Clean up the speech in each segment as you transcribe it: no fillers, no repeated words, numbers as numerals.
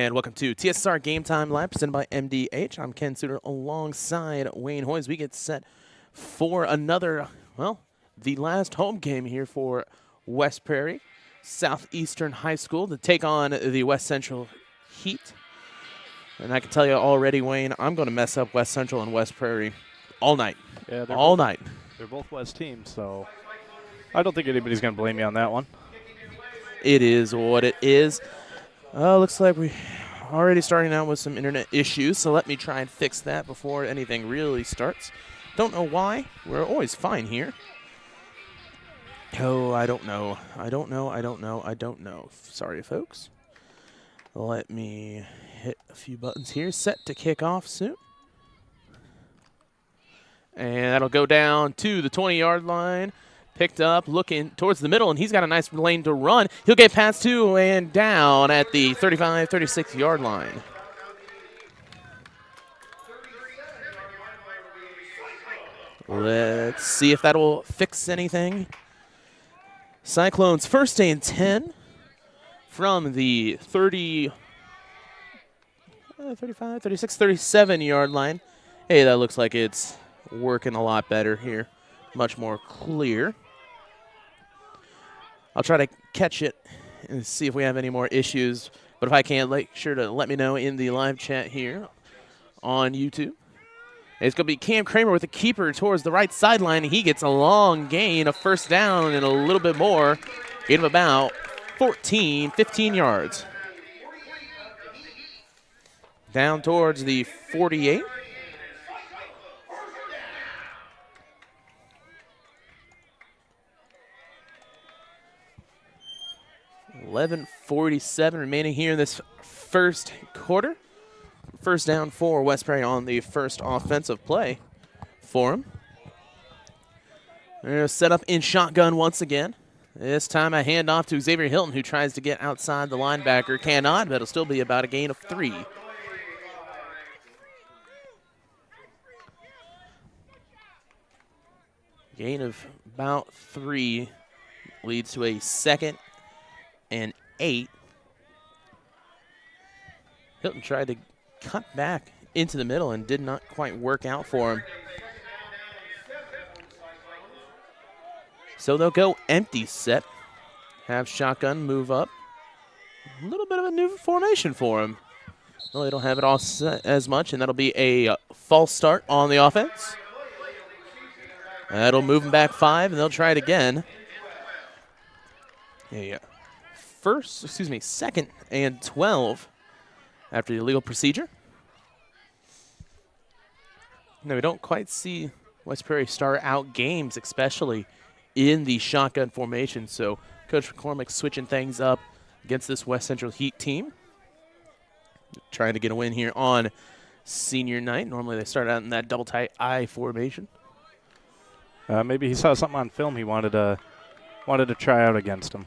And welcome to TSSR Game Time Live, presented by MDH. I'm Ken Suter alongside Wayne Hoyes. We get set for another, well, the last home game here for West Prairie Southeastern High School to take on the West Central Heat. And I can tell you already, Wayne, I'm going to mess up West Central and West Prairie all night. Yeah, all night. They're both West teams, so I don't think anybody's going to blame you on that one. It is what it is. Looks like we're already starting out with some internet issues, so let me try and fix that before anything really starts. Don't know why. We're always fine here. Oh, I don't know. I don't know. Sorry, folks. Let me hit a few buttons here. Set to kick off soon. And that'll go down to the 20-yard line. Picked up, looking towards the middle, and he's got a nice lane to run. He'll get past two and down at the 35, 36-yard line. Let's see if that'll fix anything. Cyclones first and 10 from the 35, 36, 37-yard line. Hey, that looks like it's working a lot better here. Much more clear. I'll try to catch it and see if we have any more issues. But if I can't, make sure to let me know in the live chat here on YouTube. It's going to be Cam Kramer with the keeper towards the right sideline. He gets a long gain, a first down, and a little bit more. Gain of about 14, 15 yards. Down towards the 48. 11:47 remaining here in this first quarter. First down for West Prairie on the first offensive play for him. They're set up in shotgun once again. This time a handoff to Xavier Hilton, who tries to get outside the linebacker. Cannot, but it'll still be about a gain of 3. Gain of about 3 leads to a 2nd and 8. Hilton tried to cut back into the middle and did not quite work out for him. So they'll go empty set. Have shotgun move up. A little bit of a new formation for him. Well, they don't have it all set as much, and that'll be a false start on the offense. That'll move them back 5, and they'll try it again. Yeah. 2nd and 12 after the illegal procedure. Now, we don't quite see West Prairie start out games, especially in the shotgun formation. So Coach McCormick switching things up against this West Central Heat team. Trying to get a win here on senior night. Normally they start out in that double tight I formation. Maybe he saw something on film he wanted to try out against him.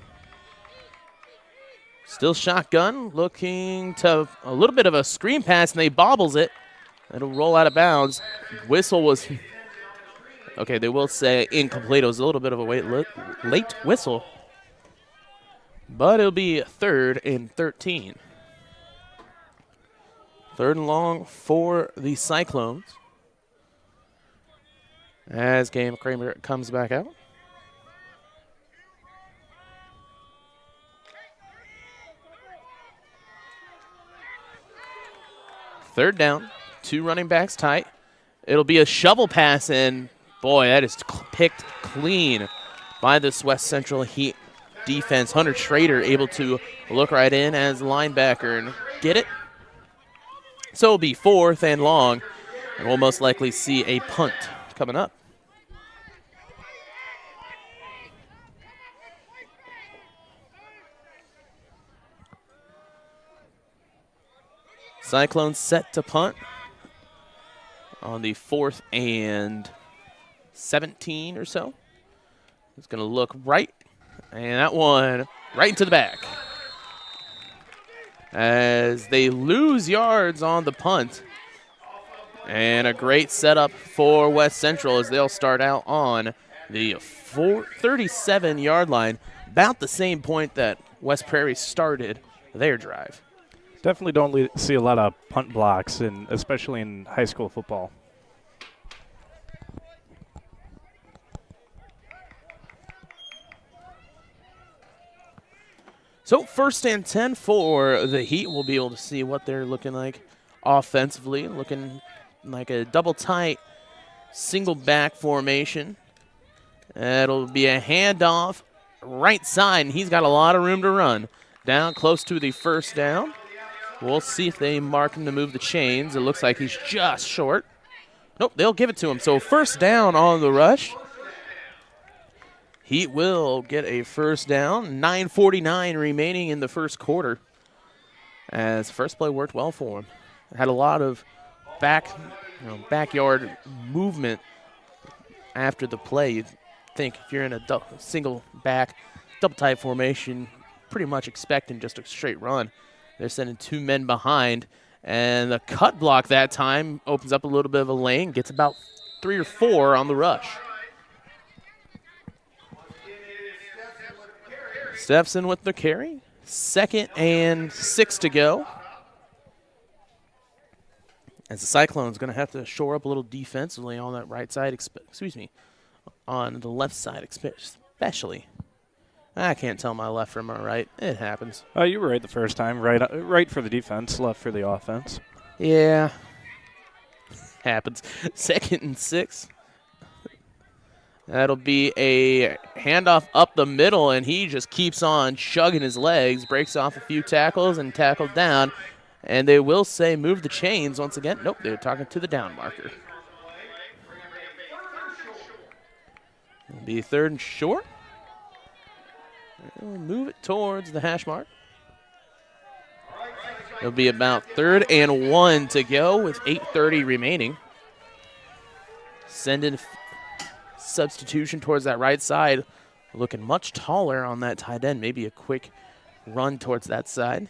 Still shotgun, looking to a little bit of a screen pass, and they bobbles it. It'll roll out of bounds. Whistle was, okay, they will say incomplete. It was a little bit of a late whistle. But it'll be 3rd and 13. 3rd and long for the Cyclones. As Cam Kramer comes back out. Third down, 2 running backs tight. It'll be a shovel pass, and boy, that is picked clean by this West Central Heat defense. Hunter Schrader able to look right in as linebacker and get it. So it'll be 4th and long, and we'll most likely see a punt coming up. Cyclones set to punt on the 4th and 17 or so. It's going to look right, and that one right into the back. As they lose yards on the punt. And a great setup for West Central as they'll start out on the 37-yard line, about the same point that West Prairie started their drive. Definitely don't see a lot of punt blocks, especially in high school football. So 1st and 10 for the Heat. We'll be able to see what they're looking like offensively. Looking like a double tight single back formation. It'll be a handoff right side, and he's got a lot of room to run. Down close to the 1st down. We'll see if they mark him to move the chains. It looks like he's just short. Nope, they'll give it to him. So 1st down on the rush. Heat will get a 1st down. 9:49 remaining in the 1st quarter. As first play worked well for him. Had a lot of backyard movement after the play. You'd think if you're in a single back, double tight formation, pretty much expecting just a straight run. They're sending 2 men behind, and the cut block that time opens up a little bit of a lane, gets about 3 or 4 on the rush. Stepson with the carry. 2nd and 6 to go. As the Cyclones going to have to shore up a little defensively on that right side, on the left side especially. I can't tell my left from my right. It happens. You were right the first time. Right for the defense, left for the offense. Yeah. Happens. 2nd and 6. That'll be a handoff up the middle, and he just keeps on chugging his legs, breaks off a few tackles, and tackled down. And they will say move the chains once again. Nope, they're talking to the down marker. It'll be 3rd and short. We'll move it towards the hash mark. It'll be about 3rd and 1 to go with 8:30 remaining. Send in substitution towards that right side. Looking much taller on that tight end. Maybe a quick run towards that side.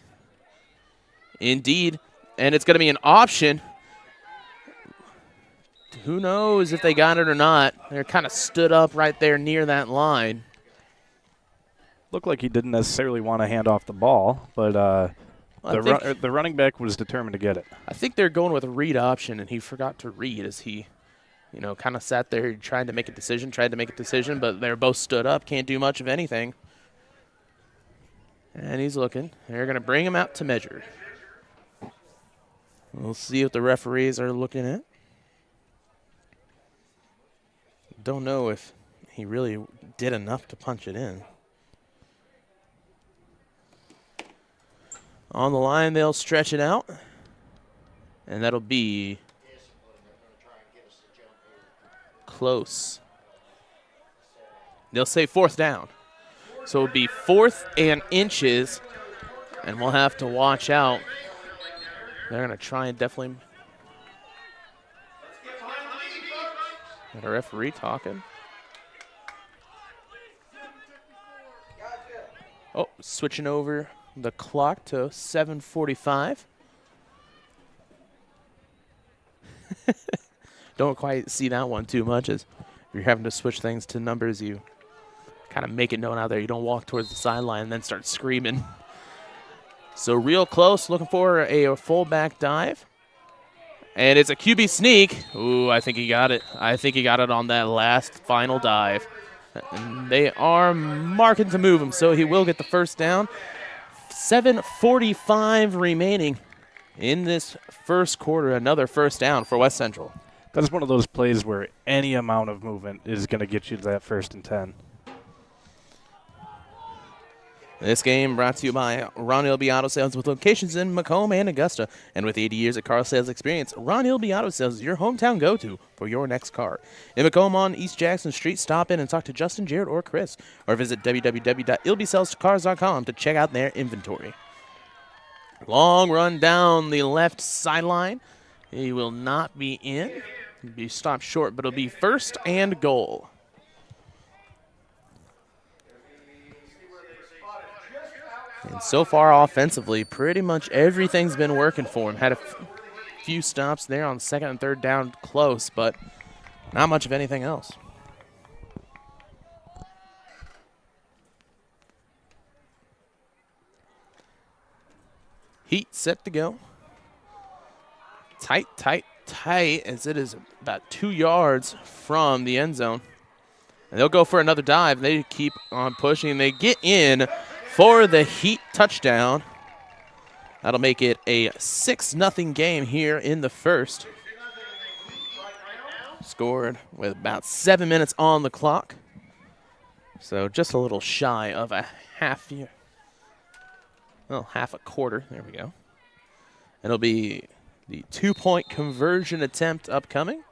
Indeed. And it's going to be an option. Who knows if they got it or not. They're kind of stood up right there near that line. Looked like he didn't necessarily want to hand off the ball, but the running back was determined to get it. I think they're going with a read option, and he forgot to read as he, kind of sat there tried to make a decision, but they're both stood up, can't do much of anything. And he's looking. They're going to bring him out to measure. We'll see what the referees are looking at. Don't know if he really did enough to punch it in. On the line, they'll stretch it out. And that'll be close. They'll say 4th down. So it'll be 4th and inches. And we'll have to watch out. They're going to try and definitely. Got a referee talking. Oh, switching over the clock to 7:45. Don't quite see that one too much, as if you're having to switch things to numbers, you kind of make it known out there. You don't walk towards the sideline and then start screaming. So real close, looking for a fullback dive. And it's a QB sneak. Ooh, I think he got it. I think he got it on that last final dive. And they are marking to move him, so he will get the 1st down. 7:45 remaining in this 1st quarter. Another 1st down for West Central. That's one of those plays where any amount of movement is going to get you to that 1st and 10. This game brought to you by Ron Ilby Auto Sales with locations in Macomb and Augusta. And with 80 years of car sales experience, Ron Ilby Auto Sales is your hometown go-to for your next car. In Macomb on East Jackson Street, stop in and talk to Justin, Jared, or Chris. Or visit www.ilbysellscars.com to check out their inventory. Long run down the left sideline. He will not be in. He'll be stopped short, but it'll be 1st and goal. And so far offensively, pretty much everything's been working for him. Had a few stops there on 2nd and 3rd down close, but not much of anything else. Heat set to go. Tight, tight, tight, as it is about 2 yards from the end zone. And they'll go for another dive. They keep on pushing. They get in for the Heat touchdown. That'll make it a 6-0 game here in the first. Scored with about 7 minutes on the clock. So just a little shy of a half year. Well, half a quarter. There we go. It'll be the 2-point conversion attempt upcoming.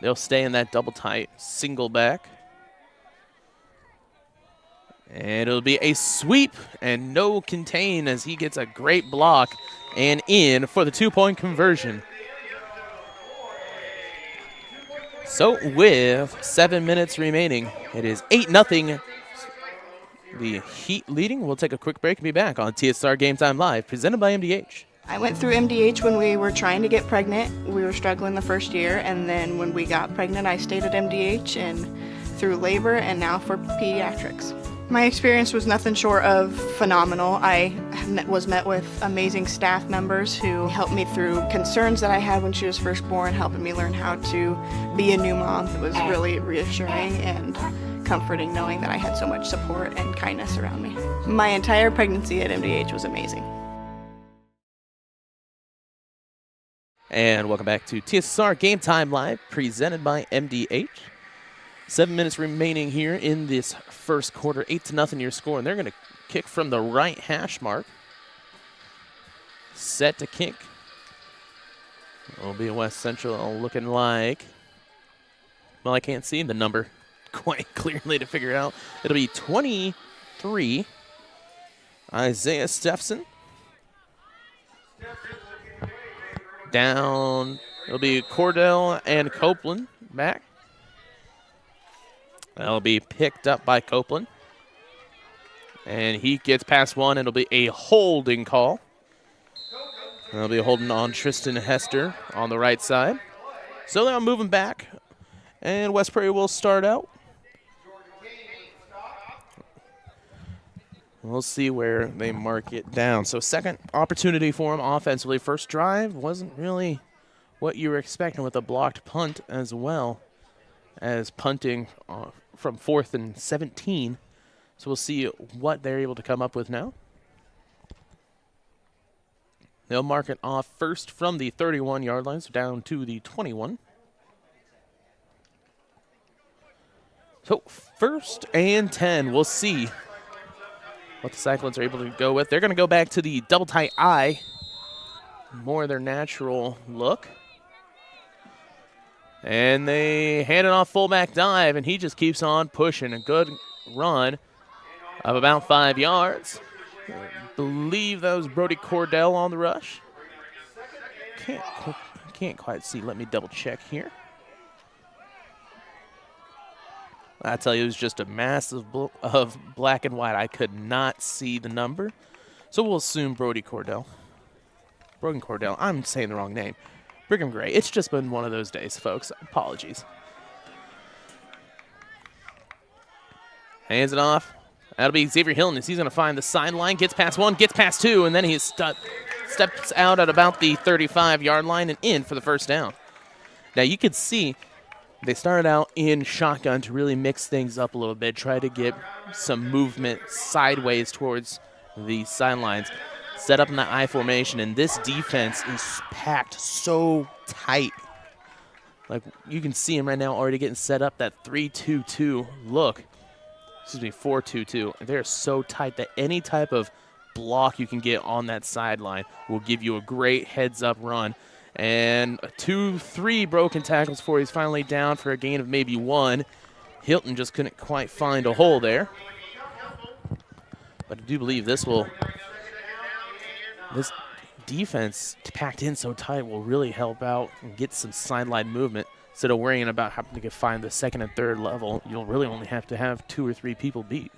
They'll stay in that double tight single back. And it'll be a sweep and no contain as he gets a great block and in for the 2-point conversion. So with 7 minutes remaining, it is 8-0. The Heat leading. We'll take a quick break and be back on TSSR Game Time Live, presented by MDH. I went through MDH when we were trying to get pregnant. We were struggling the first year, and then when we got pregnant, I stayed at MDH and through labor and now for pediatrics. My experience was nothing short of phenomenal. I was met with amazing staff members who helped me through concerns that I had when she was first born, helping me learn how to be a new mom. It was really reassuring and comforting knowing that I had so much support and kindness around me. My entire pregnancy at MDH was amazing. And welcome back to TSSR Game Time Live, presented by MDH. 7 minutes remaining here in this first quarter, 8-0 your score, and they're going to kick from the right hash mark. Set to kick. It'll be West Central looking like, well, I can't see the number quite clearly to figure it out. It'll be 23, Isaiah Steffson. Down, it'll be Cordell and Copeland back. That'll be picked up by Copeland. And he gets past one. It'll be a holding call. That'll be a holding on Tristan Hester on the right side. So they're moving back. And West Prairie will start out. We'll see where they mark it down. So second opportunity for him offensively. First drive wasn't really what you were expecting with a blocked punt as well as punting from 4th and 17. So we'll see what they're able to come up with now. They'll mark it off first from the 31-yard line, so down to the 21. So 1st and 10, we'll see what the Cyclones are able to go with. They're going to go back to the double tight I, more their natural look. And they hand it off fullback dive, and he just keeps on pushing. A good run of about 5 yards. I believe that was Brody Cordell on the rush. Can't quite see. Let me double check here. I tell you, it was just a mass of black and white. I could not see the number. So we'll assume Brody Cordell. Brogan Cordell. I'm saying the wrong name. Brigham Gray. It's just been one of those days, folks. Apologies. Hands it off. That'll be Xavier Hilton as he's going to find the sideline. Gets past one, gets past two, and then he steps out at about the 35-yard line and in for the first down. Now you could see they started out in shotgun to really mix things up a little bit, try to get some movement sideways towards the sidelines. Set up in that I formation, and this defense is packed so tight. Like, you can see him right now already getting set up, that 3-2-2 look. Excuse me, 4-2-2. They're so tight that any type of block you can get on that sideline will give you a great heads-up run. And 2-3 broken tackles before he's finally down for a gain of maybe 1. Hilton just couldn't quite find a hole there. But I do believe this defense packed in so tight will really help out and get some sideline movement. Instead of worrying about having to find the second and third level, you'll really only have to have 2 or 3 people beat.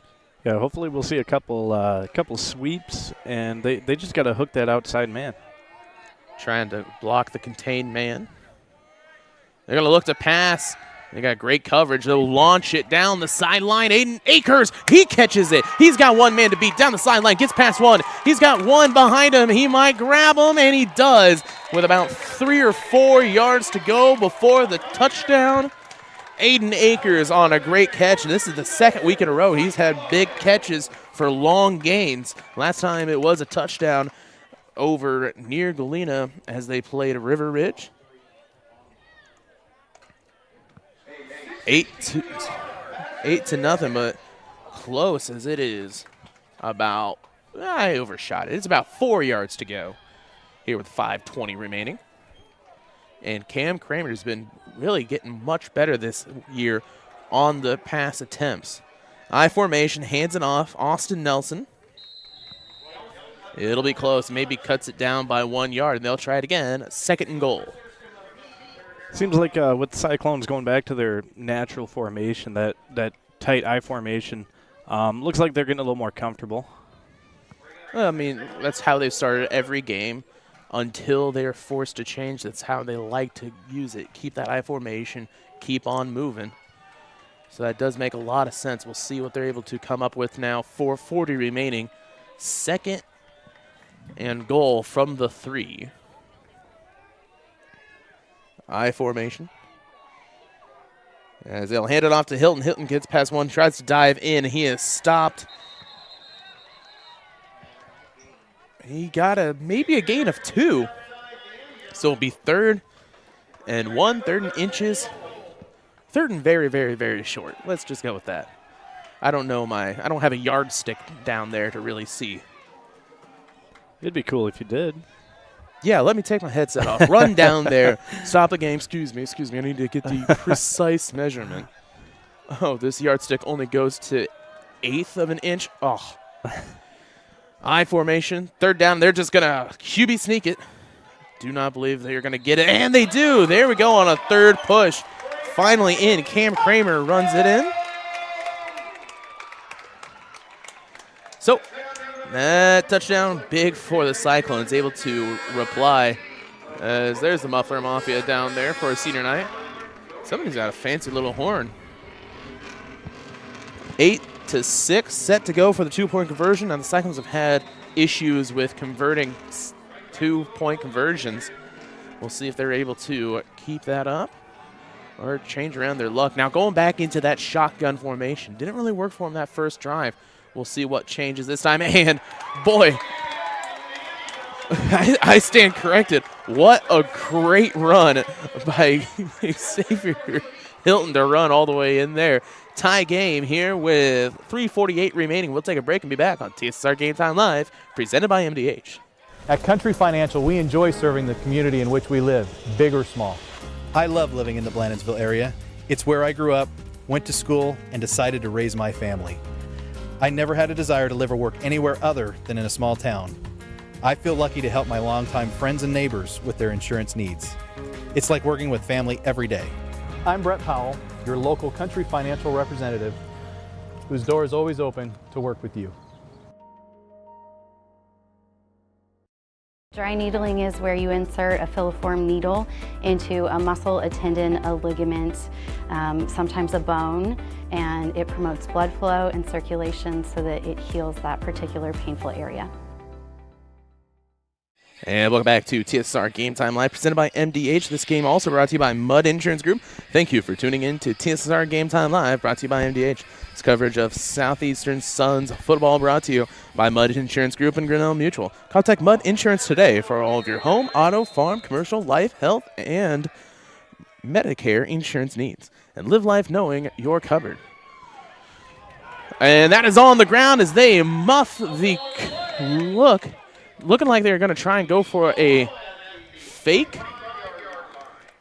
Yeah, hopefully we'll see a couple sweeps, and they just got to hook that outside man. Trying to block the contained man. They're going to look to pass. They got great coverage. They'll launch it down the sideline. Aiden Akers, he catches it. He's got one man to beat down the sideline, gets past one. He's got one behind him. He might grab him, and he does with about 3 or 4 yards to go before the touchdown. Aiden Akers on a great catch, and this is the second week in a row he's had big catches for long gains. Last time it was a touchdown over near Galena as they played River Ridge. 8-0, but close as it is. About, I overshot it. It's about 4 yards to go here with 5:20 remaining. And Cam Kramer's been really getting much better this year on the pass attempts. I formation, hands it off, Austin Nelson. It'll be close, maybe cuts it down by 1 yard, and they'll try it again, 2nd and goal. Seems like with the Cyclones going back to their natural formation, that tight I formation, looks like they're getting a little more comfortable. Well, I mean, that's how they've started every game until they're forced to change. That's how they like to use it. Keep that I formation, keep on moving. So that does make a lot of sense. We'll see what they're able to come up with now. 4:40 remaining. 2nd and goal from the 3. I formation. As they'll hand it off to Hilton. Hilton gets past one, tries to dive in. He is stopped. He got maybe a gain of 2. So it'll be 3rd and 1, 3rd and inches. 3rd and very, very, very short. Let's just go with that. I don't have a yardstick down there to really see. It'd be cool if you did. Yeah, let me take my headset off. Run down there. Stop the game. Excuse me. I need to get the precise measurement. Oh, this yardstick only goes to 1/8 of an inch. Oh. I formation. 3rd down. They're just going to QB sneak it. Do not believe they're going to get it. And they do. There we go on a 3rd push. Finally in. Cam Kramer runs it in. So that touchdown big for the Cyclones, able to reply as there's the Muffler Mafia down there for a senior night. Somebody's got a fancy little horn. 8-6, set to go for the 2-point conversion. Now the Cyclones have had issues with converting 2-point conversions. We'll see if they're able to keep that up or change around their luck. Now going back into that shotgun formation. Didn't really work for them that first drive. We'll see what changes this time. And, boy, I stand corrected. What a great run by Xavier Hilton to run all the way in there. Tie game here with 3:48 remaining. We'll take a break and be back on TSSR Game Time Live, presented by MDH. At Country Financial, we enjoy serving the community in which we live, big or small. I love living in the Blandonsville area. It's where I grew up, went to school, and decided to raise my family. I never had a desire to live or work anywhere other than in a small town. I feel lucky to help my longtime friends and neighbors with their insurance needs. It's like working with family every day. I'm Brett Powell, your local Country Financial representative, whose door is always open to work with you. Dry needling is where you insert a filiform needle into a muscle, a tendon, a ligament, sometimes a bone, and it promotes blood flow and circulation so that it heals that particular painful area. And welcome back to TSSR Game Time Live, presented by MDH. This game also brought to you by Mudd Insurance Group. Thank you for tuning in to TSSR Game Time Live, brought to you by MDH. It's coverage of Southeastern Suns football, brought to you by Mudd Insurance Group and Grinnell Mutual. Contact Mudd Insurance today for all of your home, auto, farm, commercial, life, health, and Medicare insurance needs. And live life knowing you're covered. And that is on the ground as they muff the look. Looking like they're going to try and go for a fake.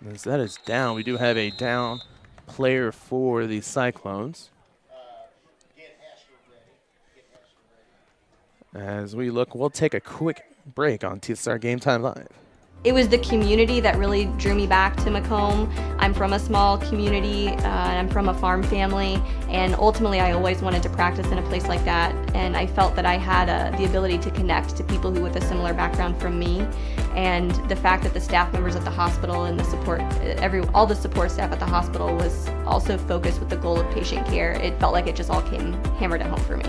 As that is down. We do have a down player for the Cyclones. As we look, we'll take a quick break on TSSR Game Time Live. It was the community that really drew me back to Macomb. I'm from a small community, and I'm from a farm family, and ultimately I always wanted to practice in a place like that, and I felt that I had the ability to connect to people who with a similar background from me, and the fact that the staff members at the hospital and the support, all the support staff at the hospital was also focused with the goal of patient care. It felt like it just all came hammered at home for me.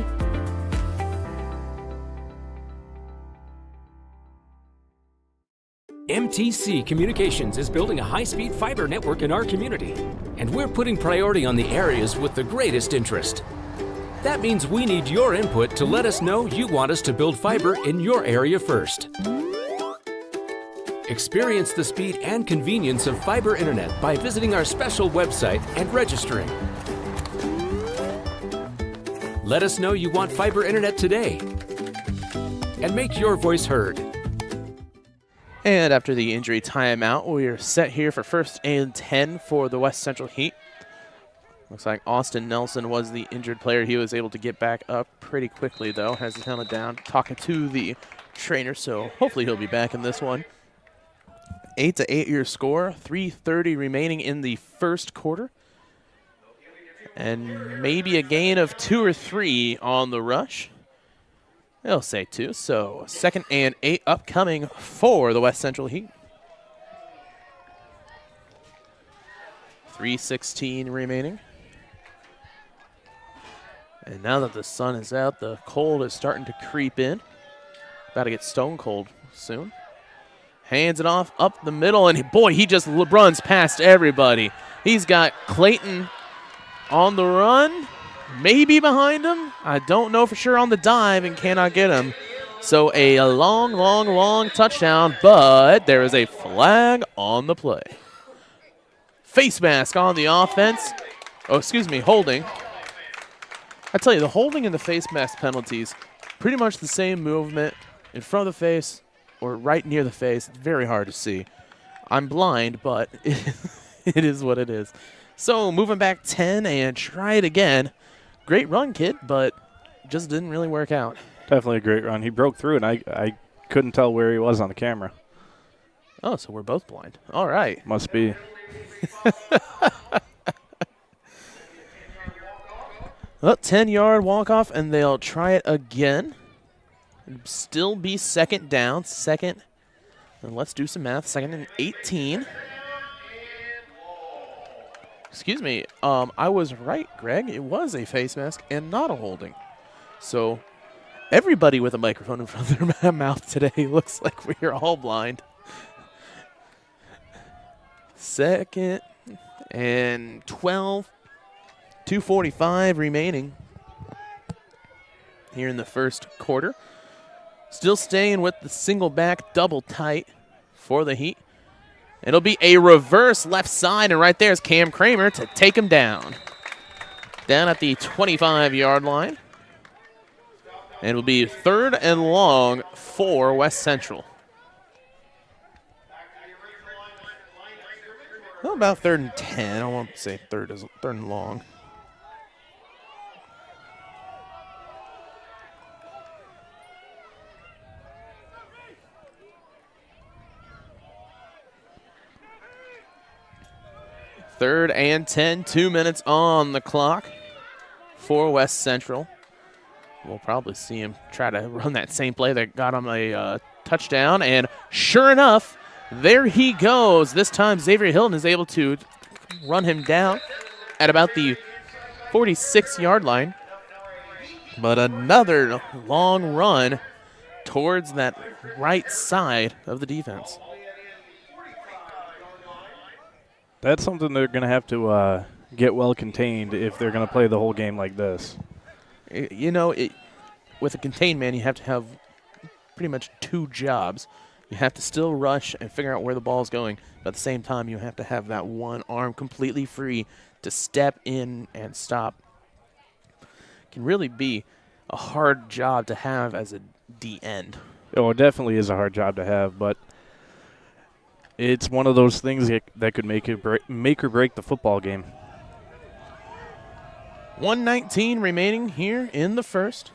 MTC Communications is building a high-speed fiber network in our community, and we're putting priority on the areas with the greatest interest. That means we need your input to let us know you want us to build fiber in your area first. Experience the speed and convenience of fiber internet by visiting our special website and registering. Let us know you want fiber internet today, and make your voice heard. And after the injury timeout, we are set here for 1st and 10 for the West Central Heat. Looks like Austin Nelson was the injured player. He was able to get back up pretty quickly, though. Has his helmet down, talking to the trainer, so hopefully he'll be back in this one. 8-8 your score, 3:30 remaining in the first quarter. And maybe a gain of 2 or 3 on the rush. They'll say 2, so 2nd and 8 upcoming for the West Central Heat. 3:16 remaining. And now that the sun is out, the cold is starting to creep in. About to get stone cold soon. Hands it off up the middle, and boy, he just runs past everybody. He's got Clayton on the run. Maybe behind him. I don't know for sure on the dive and cannot get him. So a long touchdown, but there is a flag on the play. Face mask on the offense. Oh, excuse me, holding. I tell you, the holding and the face mask penalties, pretty much the same movement in front of the face or right near the face. It's very hard to see. I'm blind, but it is what it is. So moving back 10 and try it again. Great run, kid, but just didn't really work out. Definitely a great run. He broke through, and I couldn't tell where he was on the camera. Oh, so we're both blind. All right. Must be. Well, 10-yard walk-off, and they'll try it again. It'll still be 2nd down. And let's do some math. 2nd and 18. Excuse me, I was right, Greg. It was a face mask and not a holding. So everybody with a microphone in front of their mouth today looks like we are all blind. 2nd and 12. 2:45 remaining here in the first quarter. Still staying with the single back double tight for the Heat. It'll be a reverse left side, and right there is Cam Kramer to take him down. Down at the 25-yard line. And it'll be 3rd and long for West Central. Well, about 3rd and 10. I won't say 3rd and long. Third and 10, 2 minutes on the clock for West Central. We'll probably see him try to run that same play that got him a touchdown. And sure enough, there he goes. This time Xavier Hilton is able to run him down at about the 46-yard line. But another long run towards that right side of the defense. That's something they're going to have to get well contained if they're going to play the whole game like this. You know, with a contained man, you have to have pretty much 2 jobs. You have to still rush and figure out where the ball's going, but at the same time, you have to have that one arm completely free to step in and stop. It can really be a hard job to have as a D end. Oh, it definitely is a hard job to have, but it's one of those things that could make or break the football game. 1:19 remaining here in the first.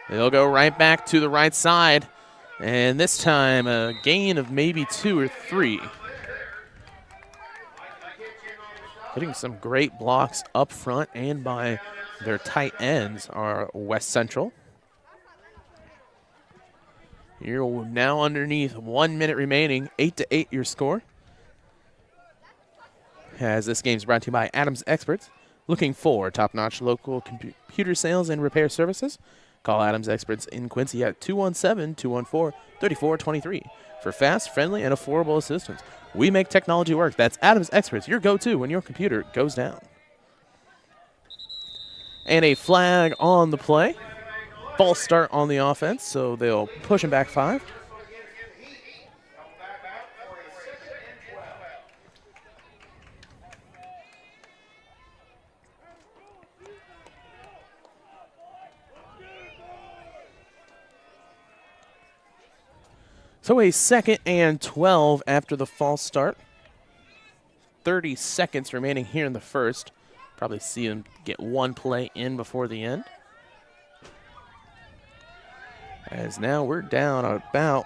They'll go right back to the right side. And this time, a gain of maybe 2 or 3. Hitting some great blocks up front and by their tight ends are West Central. You're now underneath 1 minute remaining, 8-8 your score. As this game is brought to you by Adams Experts. Looking for top-notch local computer sales and repair services? Call Adams Experts in Quincy at 217-214-3423 for fast, friendly, and affordable assistance. We make technology work. That's Adams Experts, your go-to when your computer goes down. And a flag on the play. False start on the offense, so they'll push him back 5. So a 2nd and 12 after the false start. 30 seconds remaining here in the first. Probably see him get one play in before the end. As now we're down about,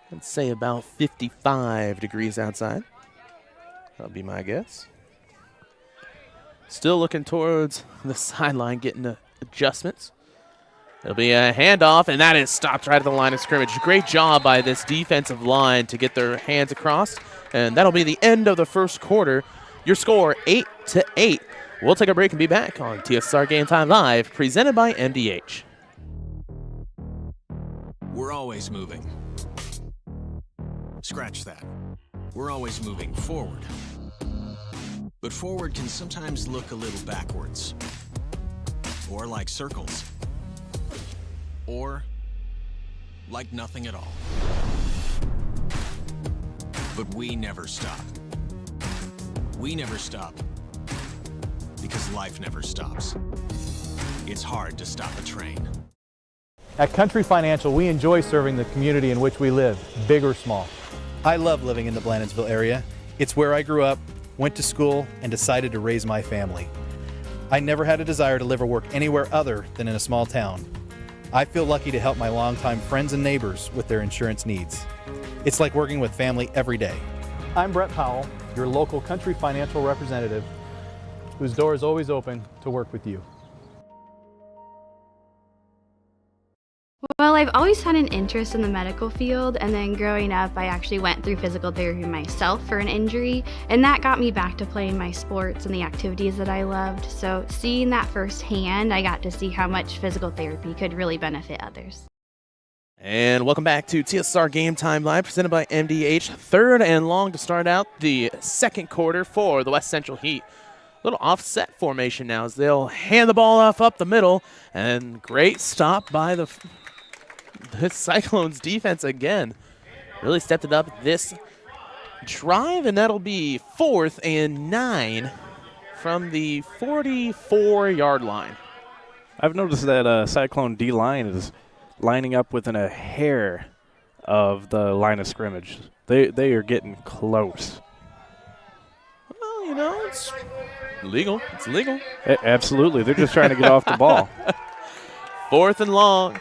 let's say about 55 degrees outside. That'll be my guess. Still looking towards the sideline, getting the adjustments. It'll be a handoff, and that is stopped right at the line of scrimmage. Great job by this defensive line to get their hands across, and that'll be the end of the first quarter. Your score, 8-8. We'll take a break and be back on TSSR Game Time Live, presented by MDH. We're always moving. Scratch that. We're always moving forward. But forward can sometimes look a little backwards. Or like circles. Or like nothing at all. But we never stop. We never stop because life never stops. It's hard to stop a train. At Country Financial, we enjoy serving the community in which we live, big or small. I love living in the Blandonsville area. It's where I grew up, went to school, and decided to raise my family. I never had a desire to live or work anywhere other than in a small town. I feel lucky to help my longtime friends and neighbors with their insurance needs. It's like working with family every day. I'm Brett Powell, your local Country Financial representative, whose door is always open to work with you. Well, I've always had an interest in the medical field, and then growing up I actually went through physical therapy myself for an injury, and that got me back to playing my sports and the activities that I loved. So seeing that firsthand, I got to see how much physical therapy could really benefit others. And welcome back to TSSR Game Time Live, presented by MDH. 3rd and long to start out the second quarter for the West Central Heat. Little offset formation now as they'll hand the ball off up the middle, and great stop by the Cyclones defense again. Really stepped it up this drive, and that'll be 4th and 9 from the 44-yard line. I've noticed that Cyclone D-line is lining up within a hair of the line of scrimmage. They are getting close. Well, you know, it's legal. It's legal. Absolutely. They're just trying to get off the ball. 4th and long.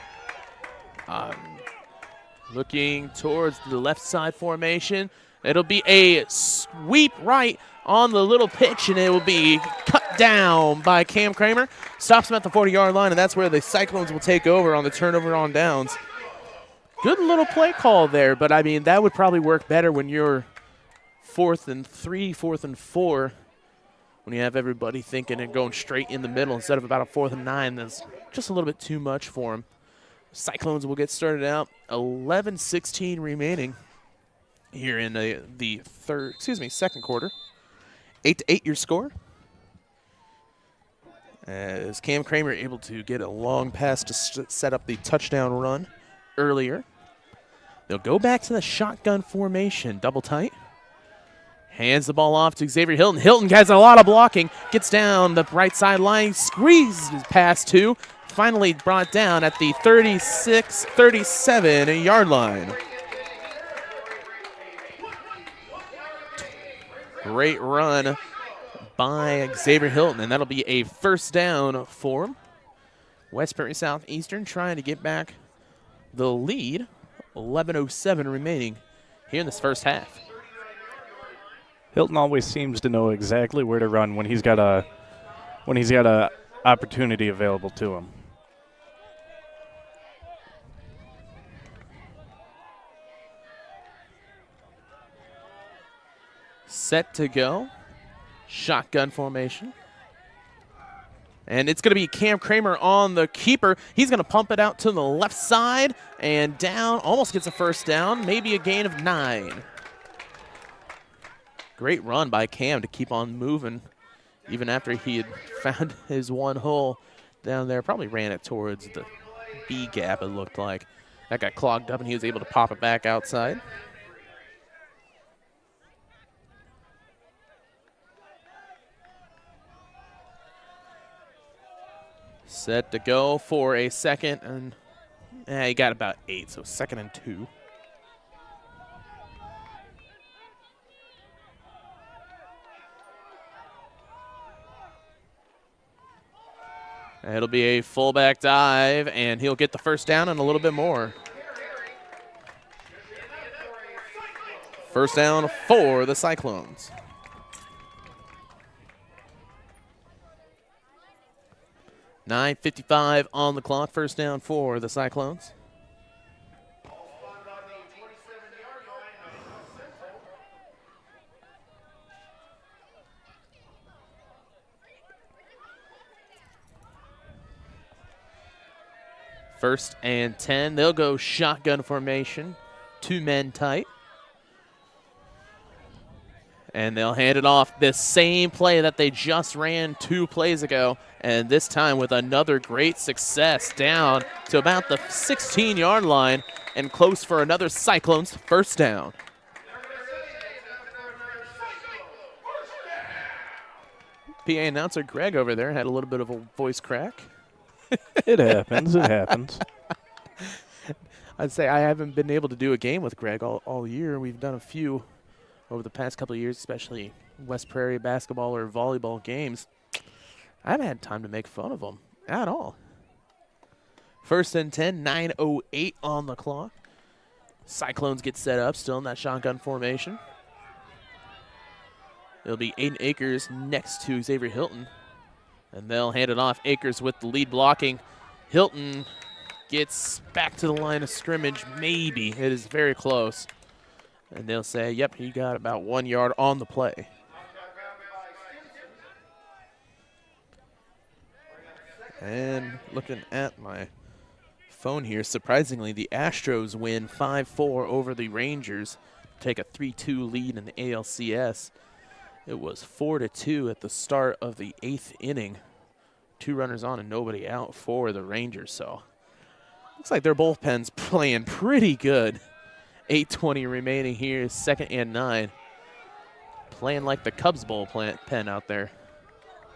Looking towards the left side formation. It'll be a sweep right on the little pitch, and it will be cut down by Cam Kramer. Stops him at the 40-yard line, and that's where the Cyclones will take over on the turnover on downs. Good little play call there, but, I mean, that would probably work better when you're 4th and 3, 4th and 4, when you have everybody thinking and going straight in the middle instead of about a 4th and 9. That's just a little bit too much for him. Cyclones will get started out. 11:16 remaining here in the second quarter. 8-8 your score. As Cam Kramer able to get a long pass to set up the touchdown run earlier. They'll go back to the shotgun formation, double tight. Hands the ball off to Xavier Hilton. Hilton has a lot of blocking. Gets down the right sideline, squeezes past 2. Finally brought down at the 36-37-yard line. Great run by Xavier Hilton, and that'll be a first down for him. West Prairie Southeastern trying to get back the lead. 11:07 remaining here in this first half. Hilton always seems to know exactly where to run when he's got a opportunity available to him. Set to go. Shotgun formation. And it's going to be Cam Kramer on the keeper. He's going to pump it out to the left side and down. Almost gets a first down. Maybe a gain of 9. Great run by Cam to keep on moving. Even after he had found his one hole down there. Probably ran it towards the B gap, it looked like. That got clogged up and he was able to pop it back outside. Set to go for a second, and he got about 8, so 2nd and 2. It'll be a fullback dive, and he'll get the first down and a little bit more. First down for the Cyclones. 9:55 on the clock. First down for the Cyclones. First and 10. They'll go shotgun formation. 2 men tight. And they'll hand it off this same play that they just ran 2 plays ago. And this time with another great success down to about the 16-yard line and close for another Cyclones first down. PA announcer Greg over there had a little bit of a voice crack. It happens. It happens. I'd say I haven't been able to do a game with Greg all year. We've done a few over the past couple of years, especially West Prairie basketball or volleyball games. I haven't had time to make fun of him at all. First and 10, 9:08 on the clock. Cyclones get set up, still in that shotgun formation. It'll be Aiden Akers next to Xavier Hilton. And they'll hand it off. Akers with the lead blocking. Hilton gets back to the line of scrimmage, maybe. It is very close. And they'll say, yep, he got about 1 yard on the play. And looking at my phone here, surprisingly, the Astros win 5-4 over the Rangers, take a 3-2 lead in the ALCS. It was 4-2 at the start of the 8th inning. 2 runners on and nobody out for the Rangers. So looks like their bullpen's playing pretty good. 8:20 remaining here, 2nd and 9. Playing like the Cubs bullpen out there.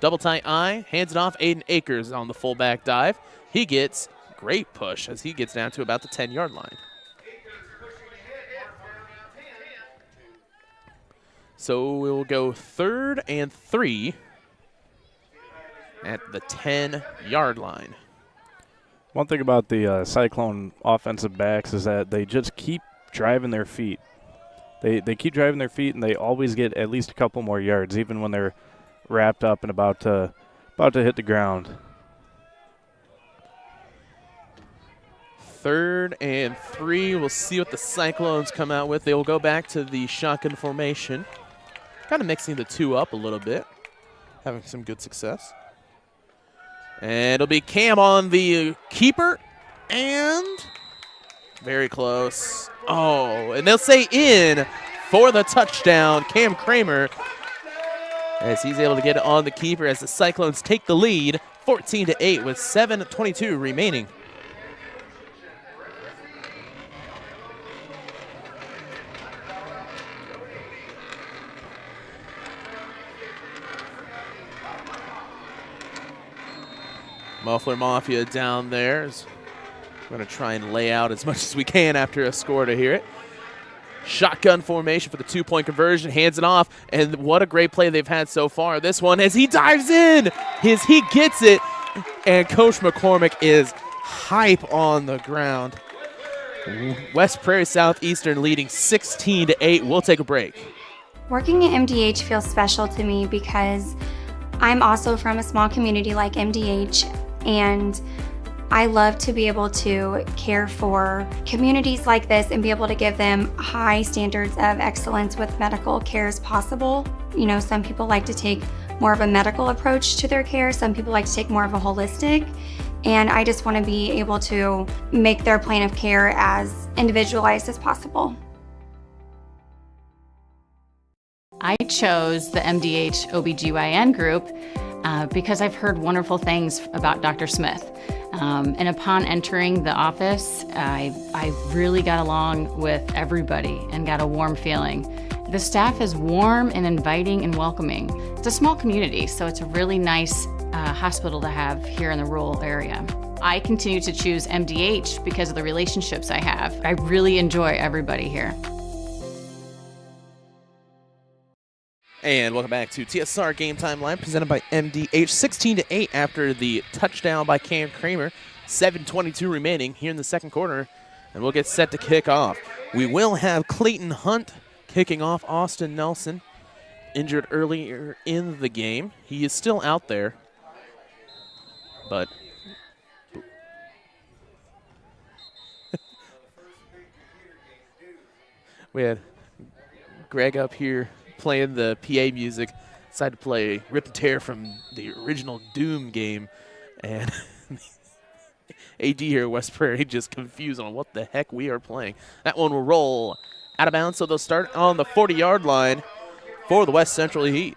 Double tight eye, hands it off. Aiden Akers on the fullback dive. He gets great push as he gets down to about the 10-yard line. So we'll go 3rd and 3 at the 10-yard line. One thing about the Cyclone offensive backs is that they just keep driving their feet. They keep driving their feet, and they always get at least a couple more yards, even when they're wrapped up and about to hit the ground. 3rd and 3. We'll see what the Cyclones come out with. They will go back to the shotgun formation. Kind of mixing the 2 up a little bit. Having some good success. And it'll be Cam on the keeper. And very close. Oh, and they'll say in for the touchdown. Cam Kramer, as he's able to get it on the keeper as the Cyclones take the lead 14-8 with 7:22 remaining. Muffler Mafia down there. We're going to try and lay out as much as we can after a score to hear it. Shotgun formation for the 2-point conversion. Hands it off. And what a great play they've had so far. This one as he dives in. He gets it. And Coach McCormick is hype on the ground. West Prairie Southeastern leading 16-8. We'll take a break. Working at MDH feels special to me because I'm also from a small community like MDH, and I love to be able to care for communities like this and be able to give them high standards of excellence with medical care as possible. You know, some people like to take more of a medical approach to their care. Some people like to take more of a holistic. And I just want to be able to make their plan of care as individualized as possible. I chose the MDH OBGYN group because I've heard wonderful things about Dr. Smith. And upon entering the office, I really got along with everybody and got a warm feeling. The staff is warm and inviting and welcoming. It's a small community, so it's a really nice hospital to have here in the rural area. I continue to choose MDH because of the relationships I have. I really enjoy everybody here. And welcome back to TSSR Game Time Live, presented by MDH. 16-8 after the touchdown by Cam Kramer. 7:22 remaining here in the second quarter, and we'll get set to kick off. We will have Clayton Hunt kicking off. Austin Nelson, injured earlier in the game. He is still out there, but we had Greg up here playing the PA music. Decided to play Rip and Tear from the original Doom game, and AD here at West Prairie just confused on what the heck we are playing. That one will roll out of bounds, so they'll start on the 40-yard line for the West Central Heat.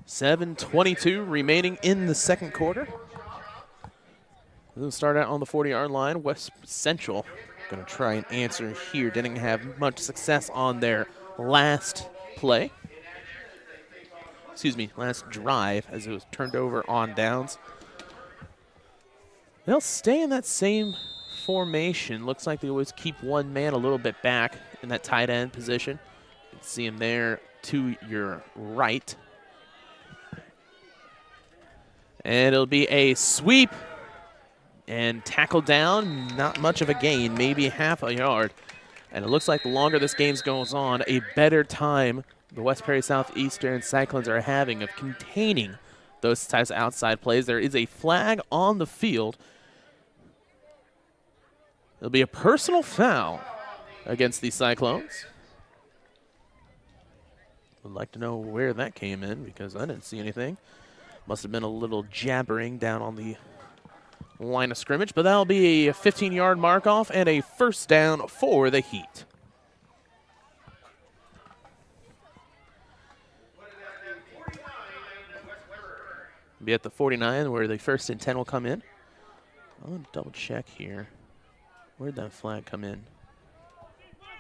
.7:22 remaining in the second quarter. We'll start out on the 40-yard line. West Central going to try and answer here. Didn't have much success on their last play. Excuse me, last drive as it was turned over on downs. They'll stay in that same formation. Looks like they always keep one man a little bit back in that tight end position. You can see him there to your right. And it'll be a sweep and tackle down. Not much of a gain, maybe half a yard. And it looks like the longer this game goes on, a better time the West Prairie Southeastern Cyclones are having of containing those types of outside plays. There is a flag on the field. It'll be a personal foul against the Cyclones. Would like to know where that came in because I didn't see anything. Must have been a little jabbering down on the line of scrimmage, but that'll be a 15-yard mark-off and a first down for the Heat. Be at the 49 where the first and 10 will come in. I'll double check here. Where'd that flag come in?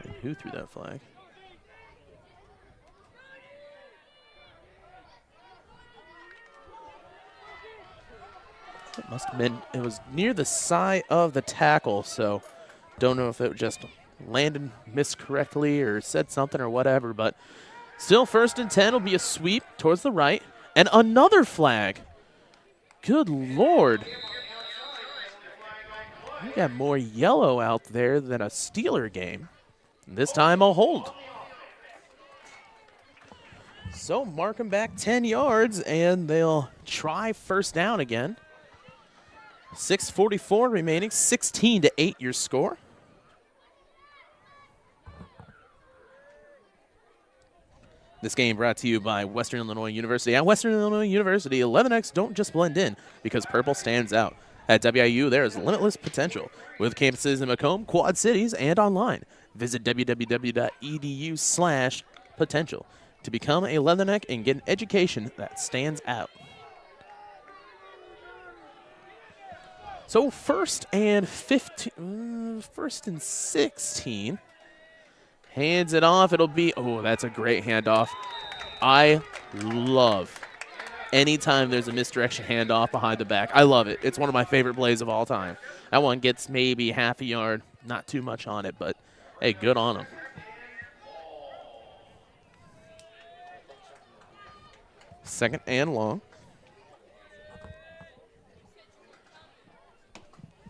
And who threw that flag? It must have been, it was near the side of the tackle, so don't know if it just landed miscorrectly or said something or whatever, but still first and 10 will be a sweep towards the right, and another flag. Good Lord. We got more yellow out there than a Steeler game. And this time a hold. So mark them back 10 yards, and they'll try first down again. 6:44 remaining, 16-8 your score. This game brought to you by Western Illinois University. At Western Illinois University, 11X don't just blend in because purple stands out. At WIU, there is limitless potential with campuses in Macomb, Quad Cities, and online. Visit www.edu/potential to become a Leatherneck and get an education that stands out. So first and 16. Hands it off. It'll be, oh, that's a great handoff. I love anytime there's a misdirection handoff behind the back. I love it. It's one of my favorite plays of all time. That one gets maybe half a yard, not too much on it, but hey, good on him. Second and long.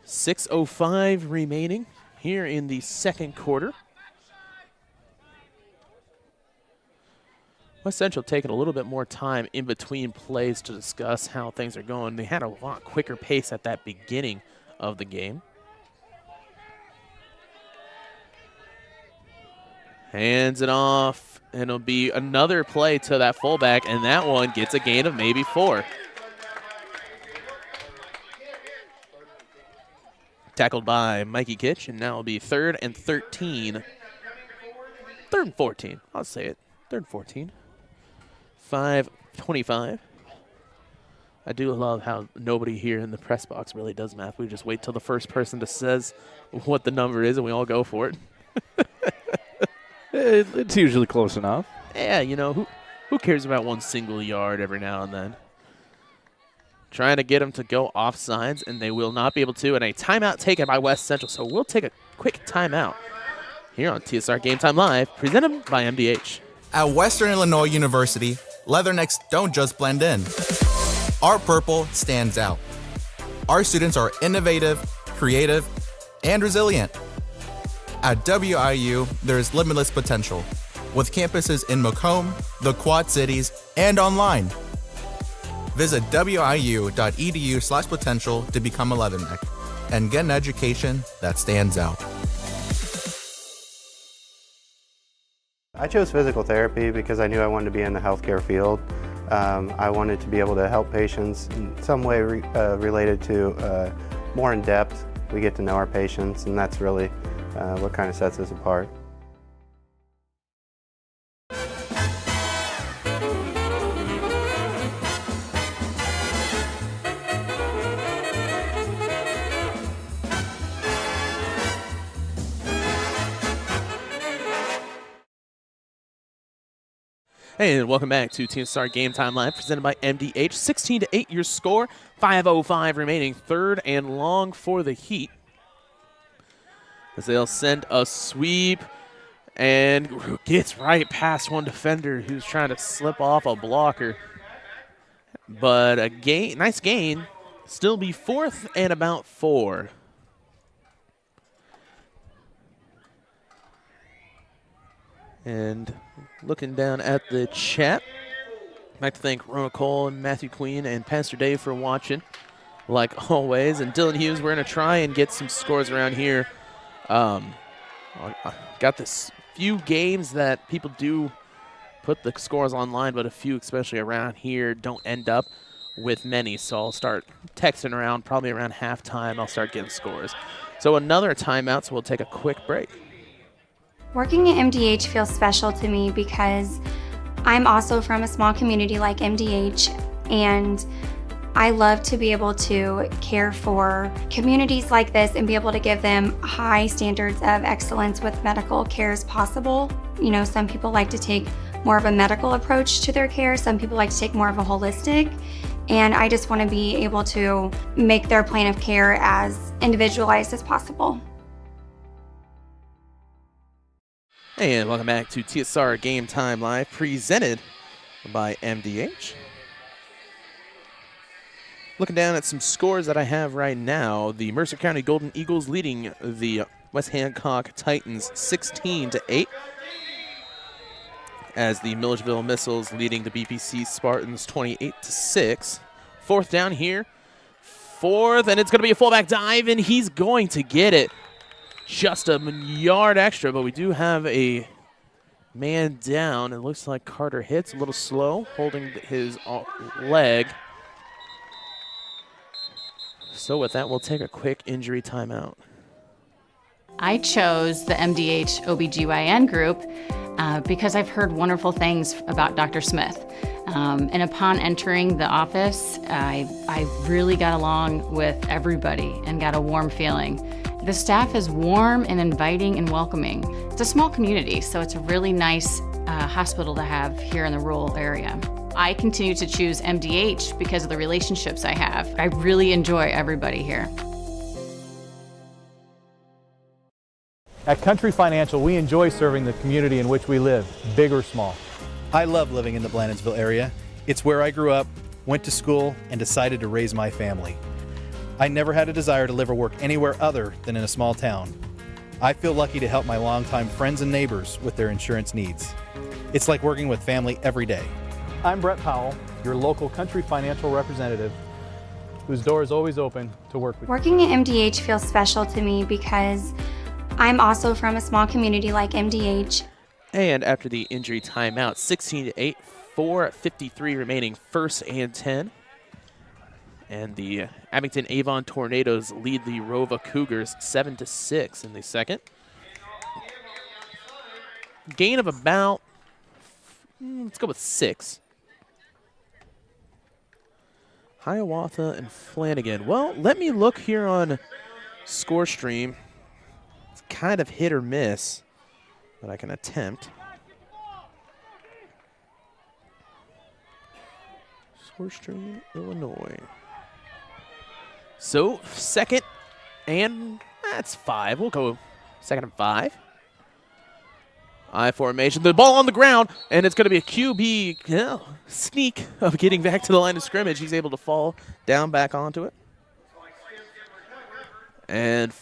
6:05 remaining here in the second quarter. West Central taking a little bit more time in between plays to discuss how things are going. They had a lot quicker pace at that beginning of the game. Hands it off, and it'll be another play to that fullback, and that one gets a gain of maybe 4. Tackled by Mikey Kitch, and now it'll be 3rd and 13. 3rd and 14, I'll say it. 3rd and 14. 5:25. I do love how nobody here in the press box really does math. We just wait till the first person that says what the number is, and we all go for it. It's usually close enough. Yeah, you know, who cares about one single yard every now and then? Trying to get them to go offsides, and they will not be able to. And a timeout taken by West Central. So we'll take a quick timeout here on TSSR Game Time Live, presented by MDH. At Western Illinois University, Leathernecks don't just blend in. Our purple stands out. Our students are innovative, creative, and resilient. At WIU, there's limitless potential, with campuses in Macomb, the Quad Cities, and online. Visit wiu.edu/potential to become a Leatherneck and get an education that stands out. I chose physical therapy because I knew I wanted to be in the healthcare field. I wanted to be able to help patients in some way related to more in depth. We get to know our patients, and that's really what kind of sets us apart. Hey, and welcome back to TSSR Game Time Live, presented by MDH. 16-8 your score, 5:05 remaining, 3rd and long for the Heat. As they'll send a sweep, and gets right past one defender who's trying to slip off a blocker. But a gain, nice gain, still be 4th and about 4. And looking down at the chat, I'd like to thank Rona Cole and Matthew Queen and Pastor Dave for watching, like always. And Dylan Hughes, we're going to try and get some scores around here. I got this few games that people do put the scores online, but a few, especially around here, don't end up with many. So I'll start texting around, probably around halftime, I'll start getting scores. So another timeout, so we'll take a quick break. Working at MDH feels special to me because I'm also from a small community like MDH, and I love to be able to care for communities like this and be able to give them high standards of excellence with medical care as possible. You know, some people like to take more of a medical approach to their care, some people like to take more of a holistic, and I just want to be able to make their plan of care as individualized as possible. And welcome back to TSSR Game Time Live, presented by MDH. Looking down at some scores that I have right now, the Mercer County Golden Eagles leading the West Hancock Titans 16-8, as the Milledgeville Missiles leading the BPC Spartans 28-6. 4th down here, 4th, and it's going to be a fullback dive, and he's going to get it. Just a yard extra, but we do have a man down. It looks like Carter hits a little slow, holding his leg. So with that, we'll take a quick injury timeout. I chose the MDH OBGYN group because I've heard wonderful things about Dr. Smith. And upon entering the office, I really got along with everybody and got a warm feeling. The staff is warm and inviting and welcoming. It's a small community, so it's a really nice hospital to have here in the rural area. I continue to choose MDH because of the relationships I have. I really enjoy everybody here. At Country Financial, we enjoy serving the community in which we live, big or small. I love living in the Blandonsville area. It's where I grew up, went to school, and decided to raise my family. I never had a desire to live or work anywhere other than in a small town. I feel lucky to help my longtime friends and neighbors with their insurance needs. It's like working with family every day. I'm Brett Powell, your local country financial representative, whose door is always open to work with. Working at MDH feels special to me because I'm also from a small community like MDH. And after the injury timeout, 16-8, 4:53 remaining, first and 10. And the Abington Avon Tornadoes lead the Rova Cougars 7-6 in the second. Gain of about, let's go with 6. Hiawatha and Flanagan. Well, let me look here on ScoreStream. It's kind of hit or miss, but I can attempt. ScoreStream, Illinois. So, second and that's 5. We'll go second and 5. I formation. The ball on the ground, and it's going to be a QB sneak of getting back to the line of scrimmage. He's able to fall down back onto it. And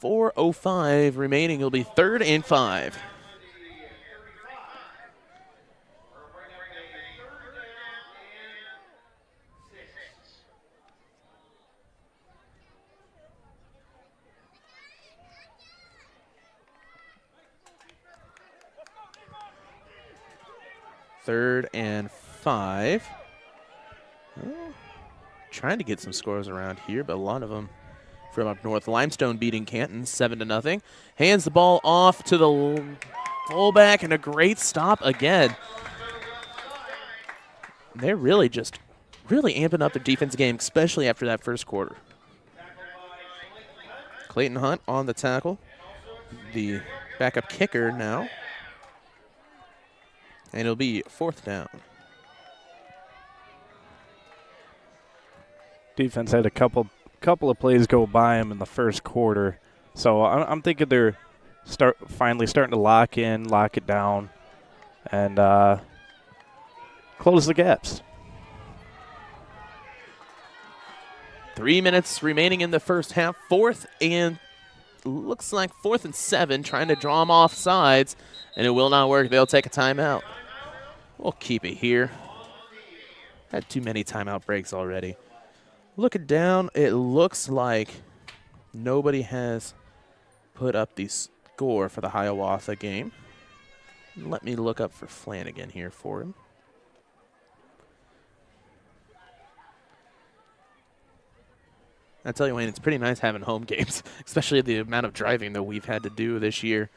4:05 remaining. It'll be third and 5. Third and 5. Well, trying to get some scores around here, but a lot of them from up north. Limestone beating Canton 7-0. Hands the ball off to the fullback, and a great stop again. They're really amping up their defense game, especially after that first quarter. Clayton Hunt on the tackle. The backup kicker now. And it'll be fourth down. Defense had a couple of plays go by him in the first quarter, so I'm thinking they're finally starting to lock it down, and close the gaps. 3 minutes remaining in the first half. Looks like 4th and 7, trying to draw them off sides, and it will not work. They'll take a timeout. We'll keep it here. Had too many timeout breaks already. Looking down, it looks like nobody has put up the score for the Hiawatha game. Let me look up for Flanagan here for him. I tell you, Wayne, it's pretty nice having home games, especially the amount of driving that we've had to do this year.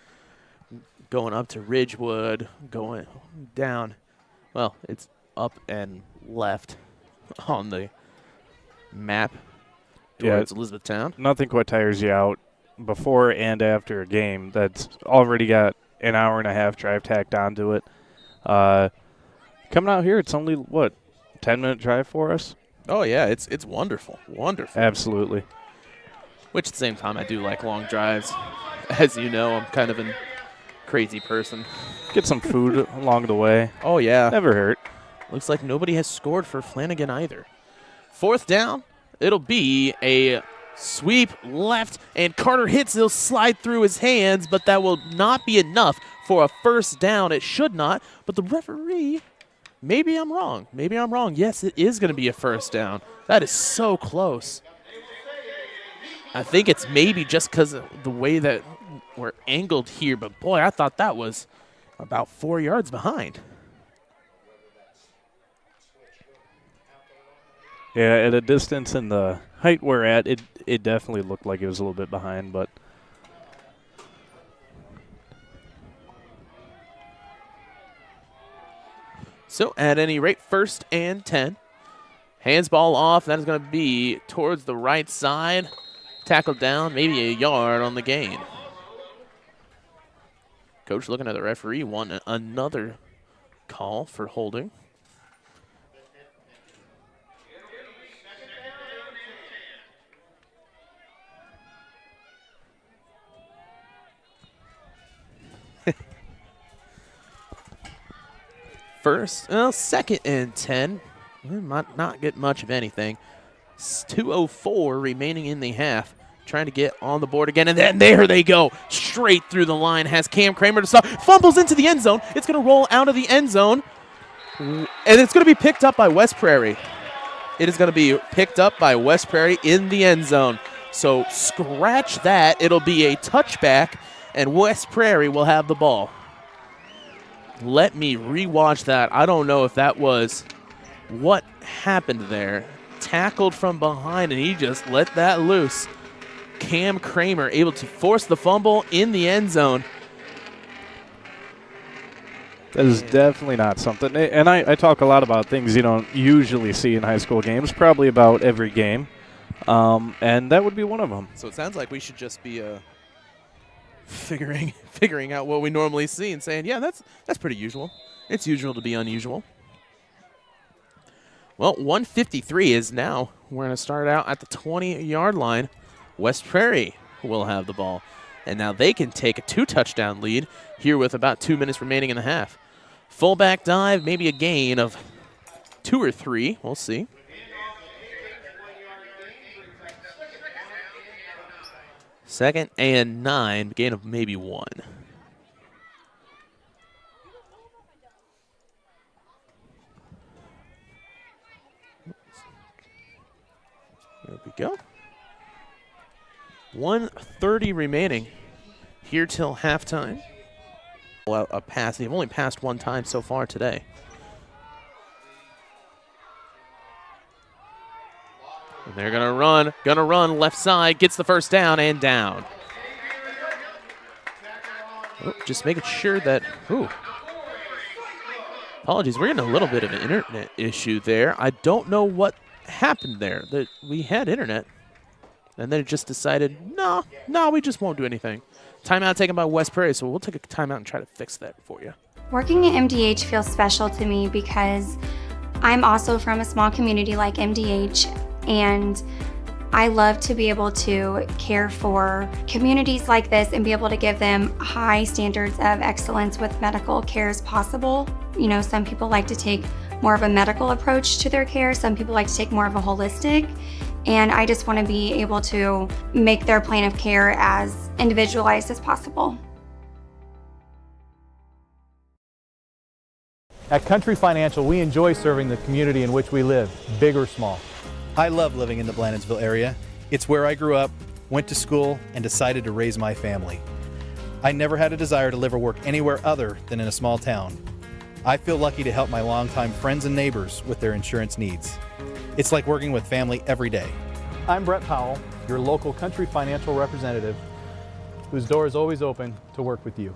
Going up to Ridgewood, going down. Well, it's up and left on the map towards Elizabethtown. Nothing quite tires you out before and after a game that's already got an hour and a half drive tacked onto it. Coming out here, it's only, 10-minute drive for us? Oh, yeah, it's wonderful. Wonderful. Absolutely. Which at the same time, I do like long drives. As you know, I'm kind of a crazy person. Get some food along the way. Oh, yeah. Never hurt. Looks like nobody has scored for Flanagan either. Fourth down, it'll be a sweep left, and Carter hits. He'll slide through his hands, but that will not be enough for a first down. It should not, but the referee, maybe I'm wrong. Maybe I'm wrong. Yes, it is going to be a first down. That is so close. I think it's maybe just because of the way that we're angled here, but boy, I thought that was about 4 yards behind. Yeah, at a distance and the height we're at, it definitely looked like it was a little bit behind, but so at any rate, first and 10. Hands ball off. That is going to be towards the right side. Tackled down, maybe a yard on the gain. Coach looking at the referee, want another call for holding. Second and 10. We might not get much of anything. 2:04 remaining in the half. Trying to get on the board again, and then there they go. Straight through the line. Has Cam Kramer to stop. Fumbles into the end zone. It's going to roll out of the end zone, and it's going to be picked up by West Prairie. It is going to be picked up by West Prairie in the end zone. So scratch that. It'll be a touchback, and West Prairie will have the ball. Let me rewatch that. I don't know if that was what happened there. Tackled from behind, and he just let that loose. Cam Kramer able to force the fumble in the end zone. That is definitely not something. And I talk a lot about things you don't usually see in high school games, probably about every game. And that would be one of them. So it sounds like we should just be figuring out what we normally see and saying, yeah, that's pretty usual. It's usual to be unusual. Well, 1:53 is now. We're going to start out at the 20-yard line. West Prairie will have the ball. And now they can take a 2-touchdown lead here with about 2 minutes remaining in the half. Fullback dive, maybe a gain of 2 or 3. We'll see. Second and 9, gain of maybe 1. There we go. 1:30 remaining here till halftime. Well, a pass. They've only passed one time so far today. And they're gonna run left side, gets the first down and down. Oh, just making sure that, apologies, we're getting a little bit of an internet issue there. I don't know what happened there. We had internet. And then it just decided, no, we just won't do anything. Timeout taken by West Prairie, so we'll take a timeout and try to fix that for you. Working at MDH feels special to me because I'm also from a small community like MDH, and I love to be able to care for communities like this and be able to give them high standards of excellence with medical care as possible. You know, some people like to take more of a medical approach to their care. Some people like to take more of a holistic. And I just want to be able to make their plan of care as individualized as possible. At Country Financial, we enjoy serving the community in which we live, big or small. I love living in the Blandonsville area. It's where I grew up, went to school, and decided to raise my family. I never had a desire to live or work anywhere other than in a small town. I feel lucky to help my longtime friends and neighbors with their insurance needs. It's like working with family every day. I'm Brett Powell, your local Country Financial representative, whose door is always open to work with you.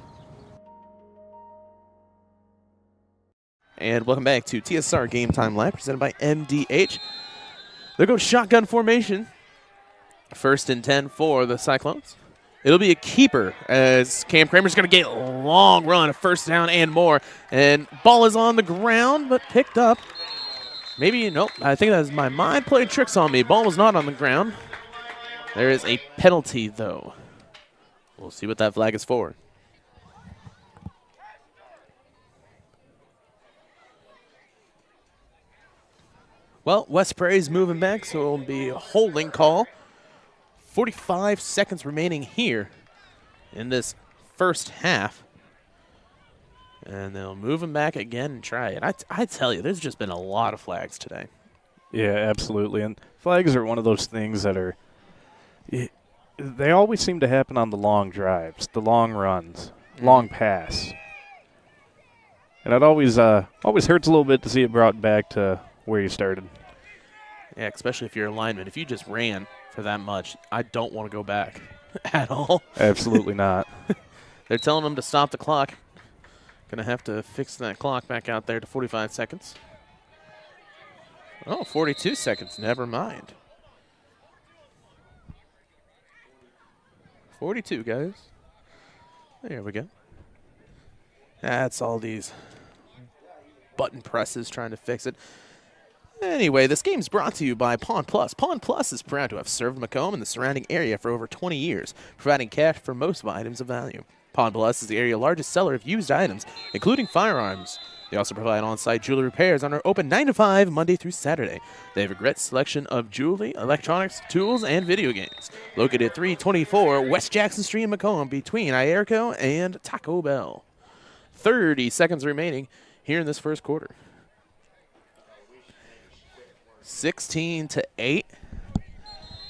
And welcome back to TSSR Game Time Live, presented by MDH. There goes shotgun formation. 1st and 10 for the Cyclones. It'll be a keeper as Cam Kramer's going to get a long run, a first down and more. And ball is on the ground, but picked up. Maybe, nope, I think that's my mind played tricks on me. Ball was not on the ground. There is a penalty, though. We'll see what that flag is for. Well, West Prairie's moving back, so it'll be a holding call. 45 seconds remaining here in this first half. And they'll move him back again and try it. I tell you, there's just been a lot of flags today. Yeah, absolutely. And flags are one of those things that are they always seem to happen on the long drives, the long runs, long pass. And it always hurts a little bit to see it brought back to where you started. Yeah, especially if you're a lineman. If you just ran for that much, I don't want to go back at all. Absolutely not. They're telling them to stop the clock. Going to have to fix that clock back out there to 45 seconds. Oh, 42 seconds. Never mind. 42, guys. There we go. That's all these button presses trying to fix it. Anyway, this game's brought to you by Pawn Plus. Pawn Plus is proud to have served Macomb and the surrounding area for over 20 years, providing cash for most of items of value. Pawn Plus is the area's largest seller of used items, including firearms. They also provide on-site jewelry repairs and are open 9 to 5 Monday through Saturday. They have a great selection of jewelry, electronics, tools, and video games. Located at 324 West Jackson Street in Macomb between Ierco and Taco Bell. 30 seconds remaining here in this first quarter. 16-8.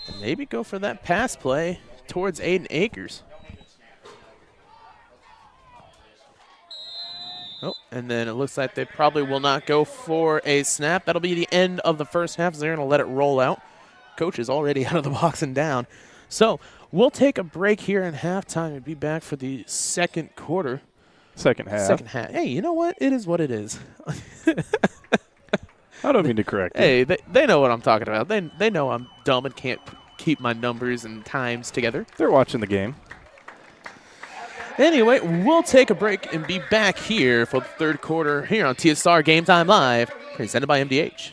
And maybe go for that pass play towards Aiden Akers. Oh, and then it looks like they probably will not go for a snap. That'll be the end of the first half, so they're going to let it roll out. Coach is already out of the box and down. So we'll take a break here in halftime and be back for the second quarter. Second half. Second half. Hey, you know what? It is what it is. I don't mean to correct you. Hey, they know what I'm talking about. They know I'm dumb and can't keep my numbers and times together. They're watching the game. Anyway, we'll take a break and be back here for the third quarter here on TSSR Game Time Live, presented by MDH.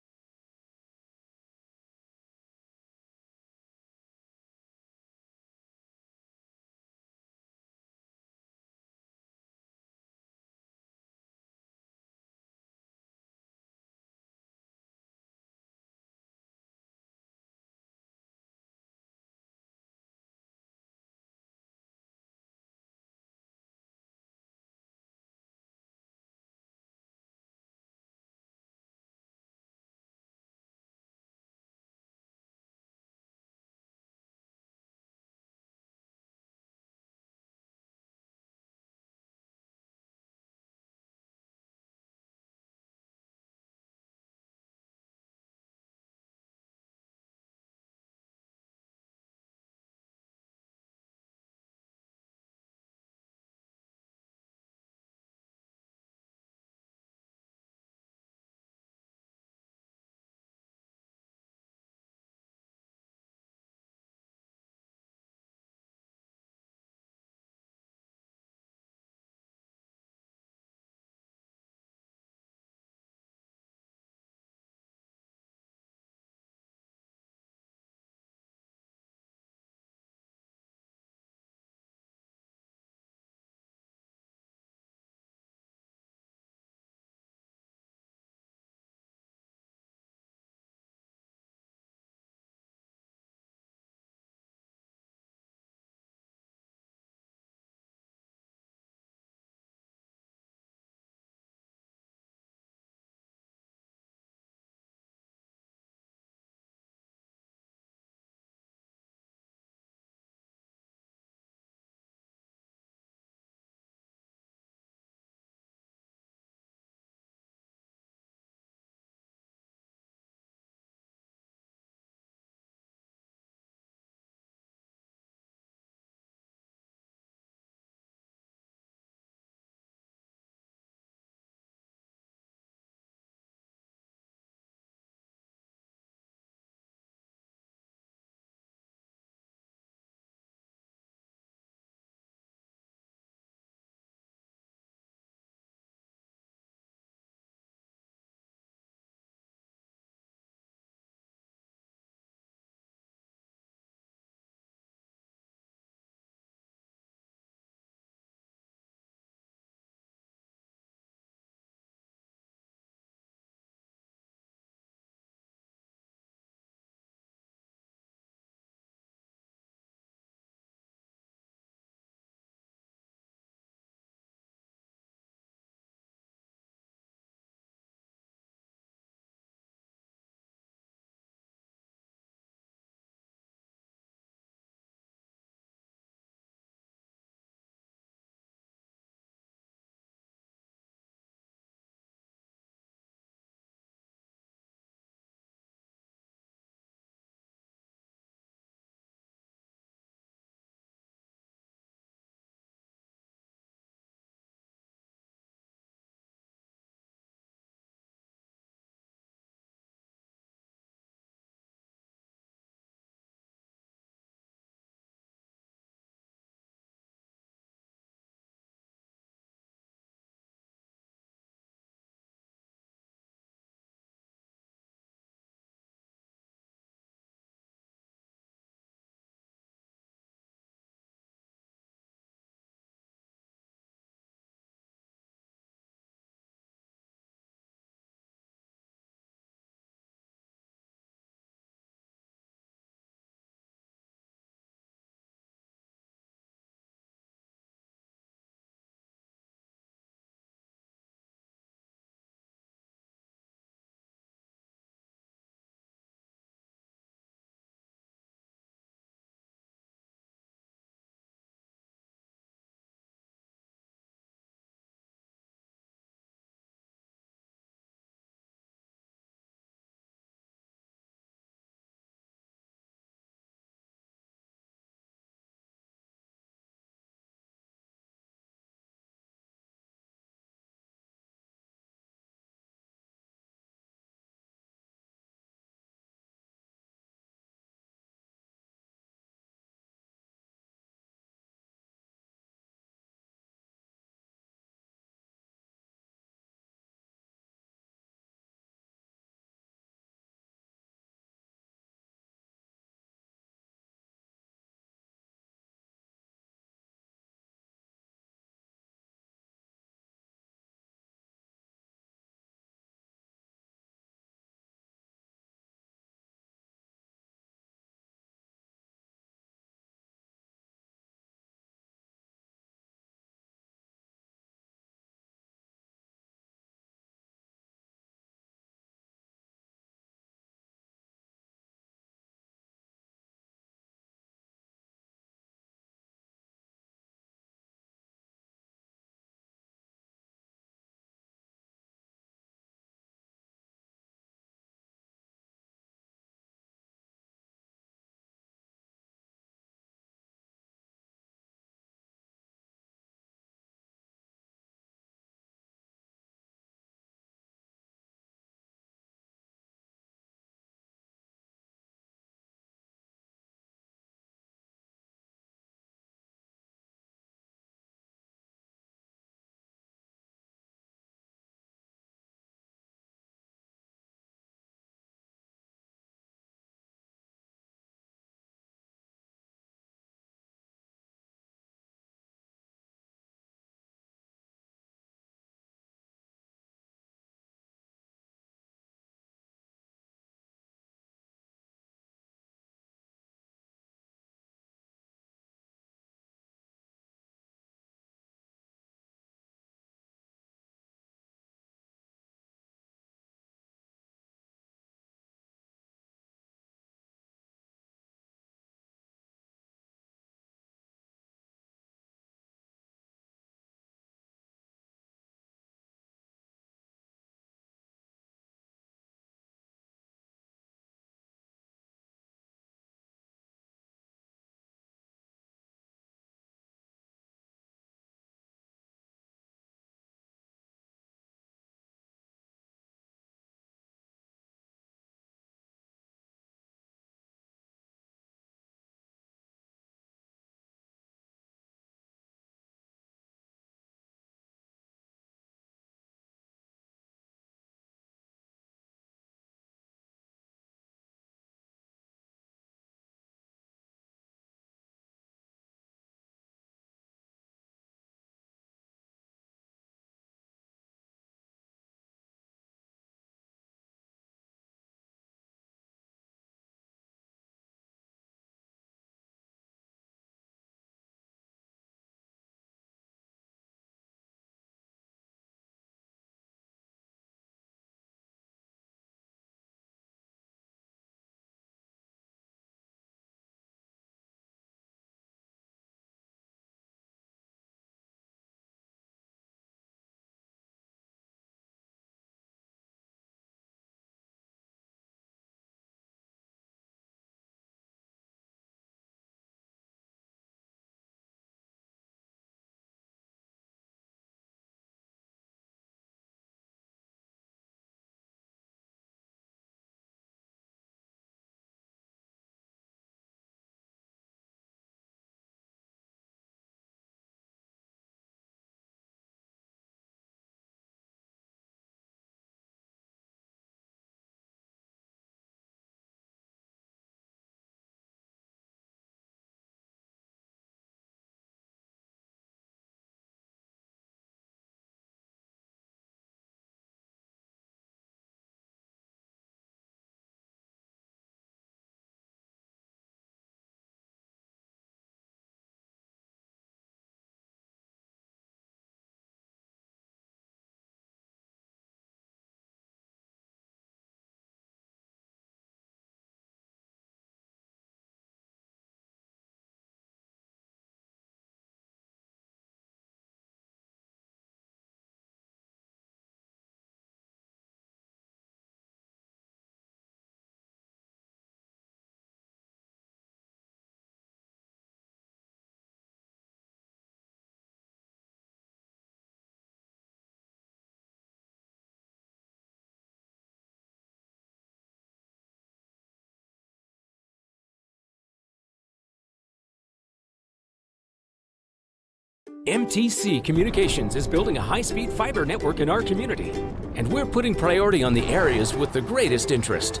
MTC Communications is building a high-speed fiber network in our community, and we're putting priority on the areas with the greatest interest.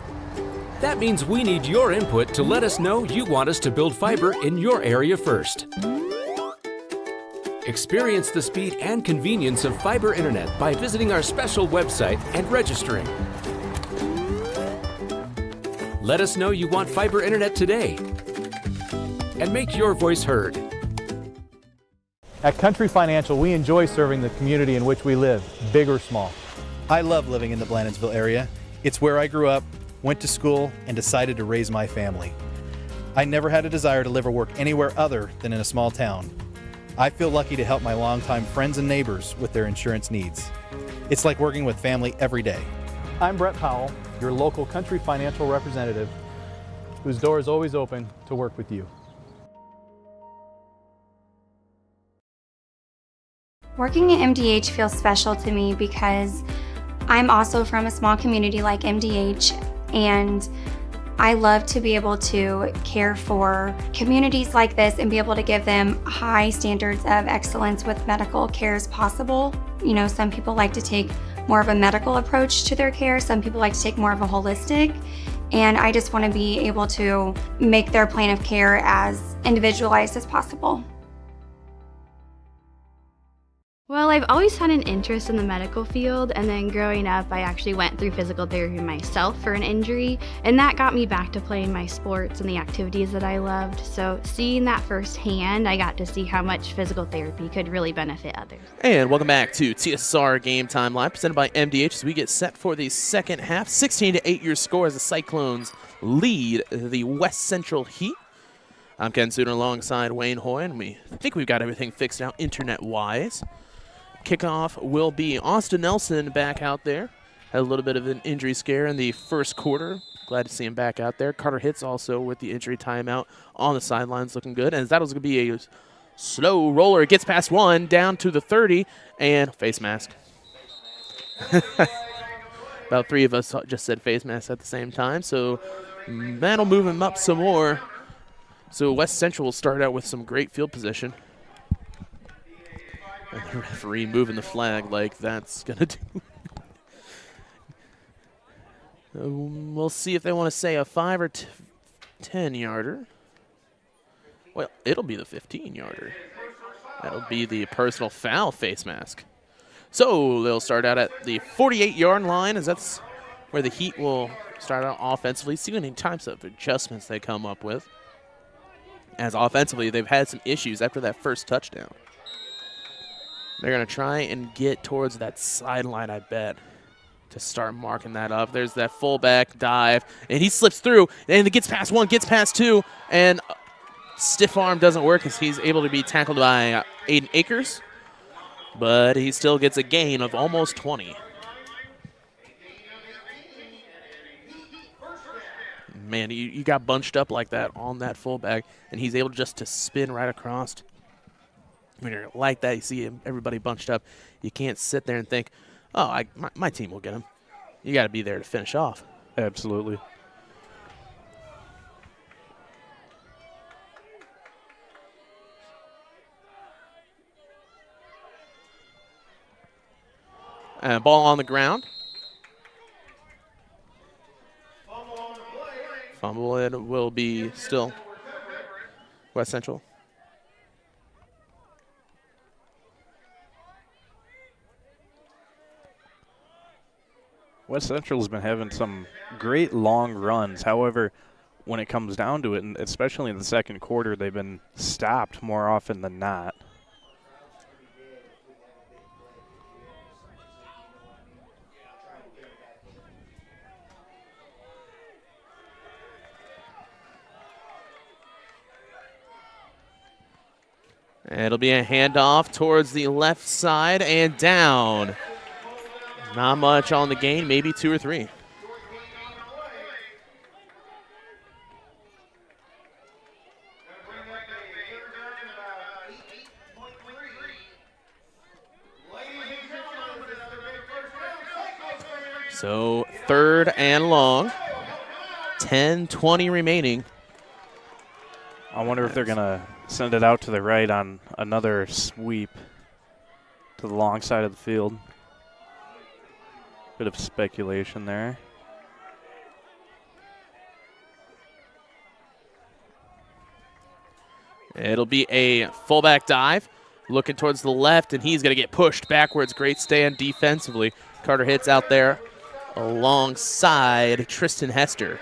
That means we need your input to let us know you want us to build fiber in your area first. Experience the speed and convenience of fiber internet by visiting our special website and registering. Let us know you want fiber internet today, and make your voice heard. At Country Financial, we enjoy serving the community in which we live, big or small. I love living in the Blandonsville area. It's where I grew up, went to school, and decided to raise my family. I never had a desire to live or work anywhere other than in a small town. I feel lucky to help my longtime friends and neighbors with their insurance needs. It's like working with family every day. I'm Brett Powell, your local Country Financial representative, whose door is always open to work with you. Working at MDH feels special to me because I'm also from a small community like MDH, and I love to be able to care for communities like this and be able to give them high standards of excellence with medical care as possible. You know, some people like to take more of a medical approach to their care, some people like to take more of a holistic, and I just want to be able to make their plan of care as individualized as possible. Well, I've always had an interest in the medical field, and then growing up, I actually went through physical therapy myself for an injury, and that got me back to playing my sports and the activities that I loved. So seeing that firsthand, I got to see how much physical therapy could really benefit others. And welcome back to TSSR Game Time Live, presented by MDH as we get set for the second half. 16-8 your score as the Cyclones lead the West Central Heat. I'm Ken Suter alongside Wayne Hoy, and we think we've got everything fixed out internet-wise. Kickoff will be Austin Nelson back out there. Had a little bit of an injury scare in the first quarter. Glad to see him back out there. Carter Hitz also with the injury timeout on the sidelines looking good. And that was going to be a slow roller. It gets past one, down to the 30, and face mask. About three of us just said face mask at the same time, so that'll move him up some more. So West Central will start out with some great field position. And the referee moving the flag like that's going to do. We'll see if they want to say a 5 or 10-yarder. Well, it'll be the 15-yarder. That'll be the personal foul face mask. So they'll start out at the 48-yard line, as that's where the Heat will start out offensively. See any types of adjustments they come up with. As offensively, they've had some issues after that first touchdown. They're going to try and get towards that sideline, I bet, to start marking that up. There's that fullback dive, and he slips through, and it gets past one, gets past two, and stiff arm doesn't work as he's able to be tackled by Aiden Akers, but he still gets a gain of almost 20. Man, you got bunched up like that on that fullback, and he's able just to spin right across. When you're like that, you see everybody bunched up. You can't sit there and think, oh, my team will get him. You got to be there to finish off. Absolutely. And ball on the ground. Fumble, it will be still West Central. West Central's been having some great long runs. However, when it comes down to it, and especially in the second quarter, they've been stopped more often than not. It'll be a handoff towards the left side and down. Not much on the gain, maybe 2 or 3. So 3rd and long. 10-20 remaining. I wonder if they're going to send it out to the right on another sweep to the long side of the field. Bit of speculation there. It'll be a fullback dive. Looking towards the left, and he's going to get pushed backwards. Great stand defensively. Carter hits out there alongside Tristan Hester.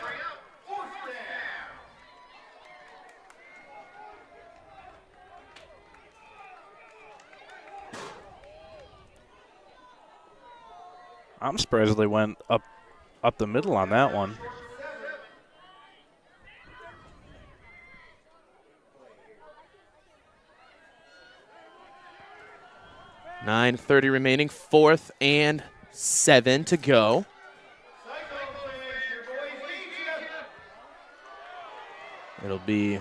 I'm surprised they went up the middle on that one. .9:30 remaining, 4th and 7 to go. It'll be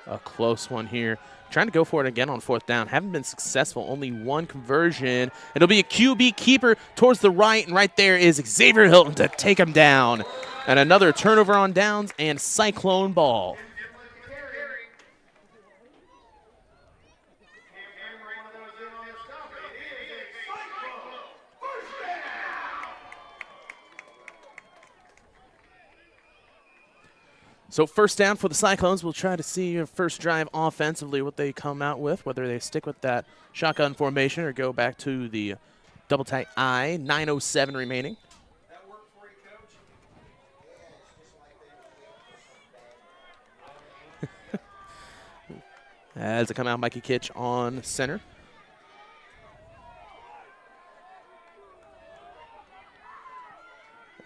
a close one here. Trying to go for it again on 4th down. Haven't been successful. Only one conversion. It'll be a QB keeper towards the right, and right there is Xavier Hilton to take him down. And another turnover on downs and Cyclone ball. So first down for the Cyclones. We'll try to see your first drive offensively, what they come out with, whether they stick with that shotgun formation or go back to the double tight I. 9:07 remaining. As they come out, Mikey Kitch on center.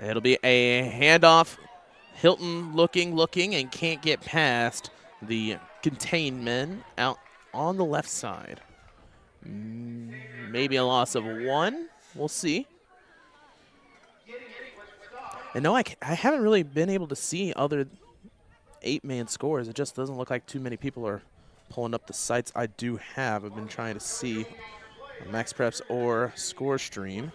It'll be a handoff. Hilton looking, and can't get past the containment out on the left side. Maybe a loss of 1. We'll see. And no, I haven't really been able to see other 8-man scores. It just doesn't look like too many people are pulling up the sites I do have. I've been trying to see Max Preps or Score Stream.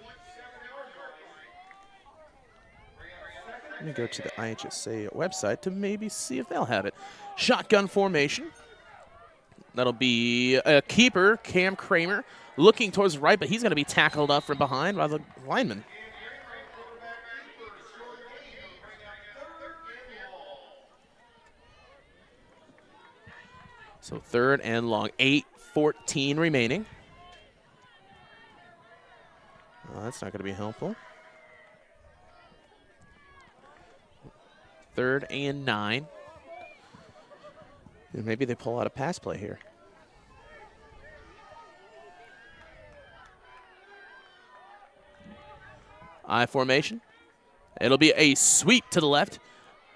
Let me go to the IHSA website to maybe see if they'll have it. Shotgun formation. That'll be a keeper, Cam Kramer, looking towards the right, but he's going to be tackled up from behind by the lineman. So 3rd and long, 8:14 remaining. Oh, that's not going to be helpful. 3rd and 9. And maybe they pull out a pass play here. I formation. It'll be a sweep to the left.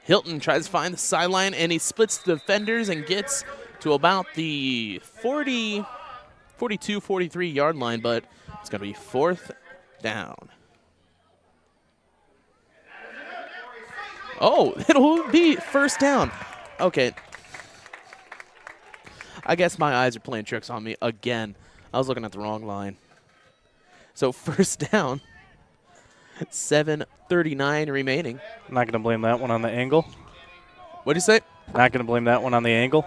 Hilton tries to find the sideline, and he splits the defenders and gets to about the 42, 43 yard line, but it's going to be 4th down. Oh, it'll be 1st down. Okay. I guess my eyes are playing tricks on me again. I was looking at the wrong line. So 1st down, 7:39 remaining. I'm not going to blame that one on the angle. What did you say? Not going to blame that one on the angle.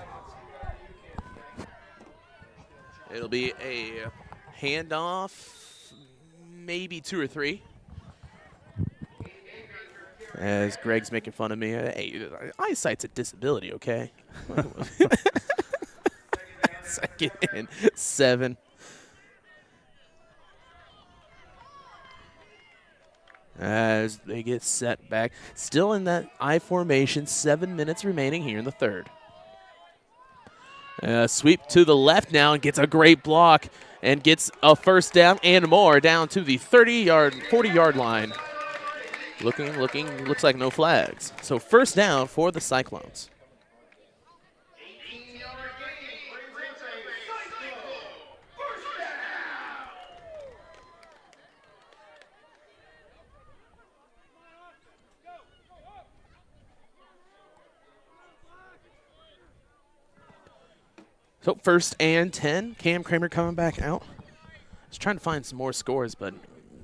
It'll be a handoff, maybe 2 or 3. As Greg's making fun of me. Hey, eyesight's a disability, okay? 2nd and 7. As they get set back. Still in that I formation, 7 minutes remaining here in the 3rd. Sweep to the left now and gets a great block and gets a 1st down and more down to the 40-yard line. Looking, looks like no flags. So 1st down for the Cyclones. So 1st and 10. Cam Kramer coming back out. I was trying to find some more scores, but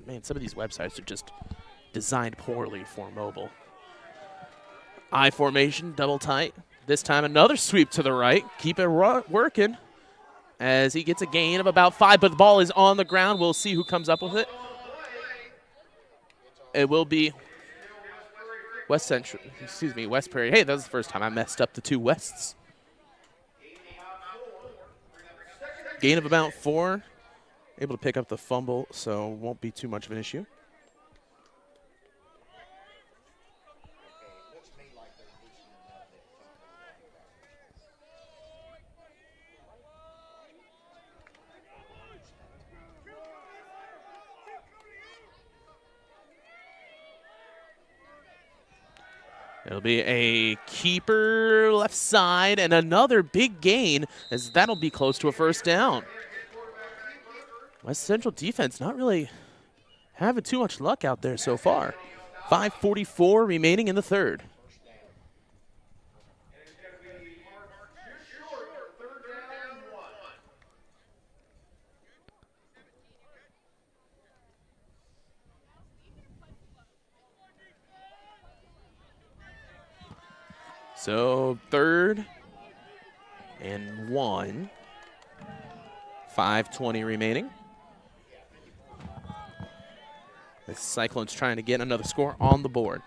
man, some of these websites are just designed poorly for mobile. I formation, double tight. This time another sweep to the right. Keep it working as he gets a gain of about 5, but the ball is on the ground. We'll see who comes up with it. It will be West Prairie. Hey, that was the first time I messed up the two Wests. Gain of about 4. Able to pick up the fumble, so won't be too much of an issue. It'll be a keeper left side and another big gain, as that'll be close to a first down. West Central defense not really having too much luck out there so far. 5:44 remaining in the third. So 3rd and 1. 5:20 remaining. The Cyclones trying to get another score on the board.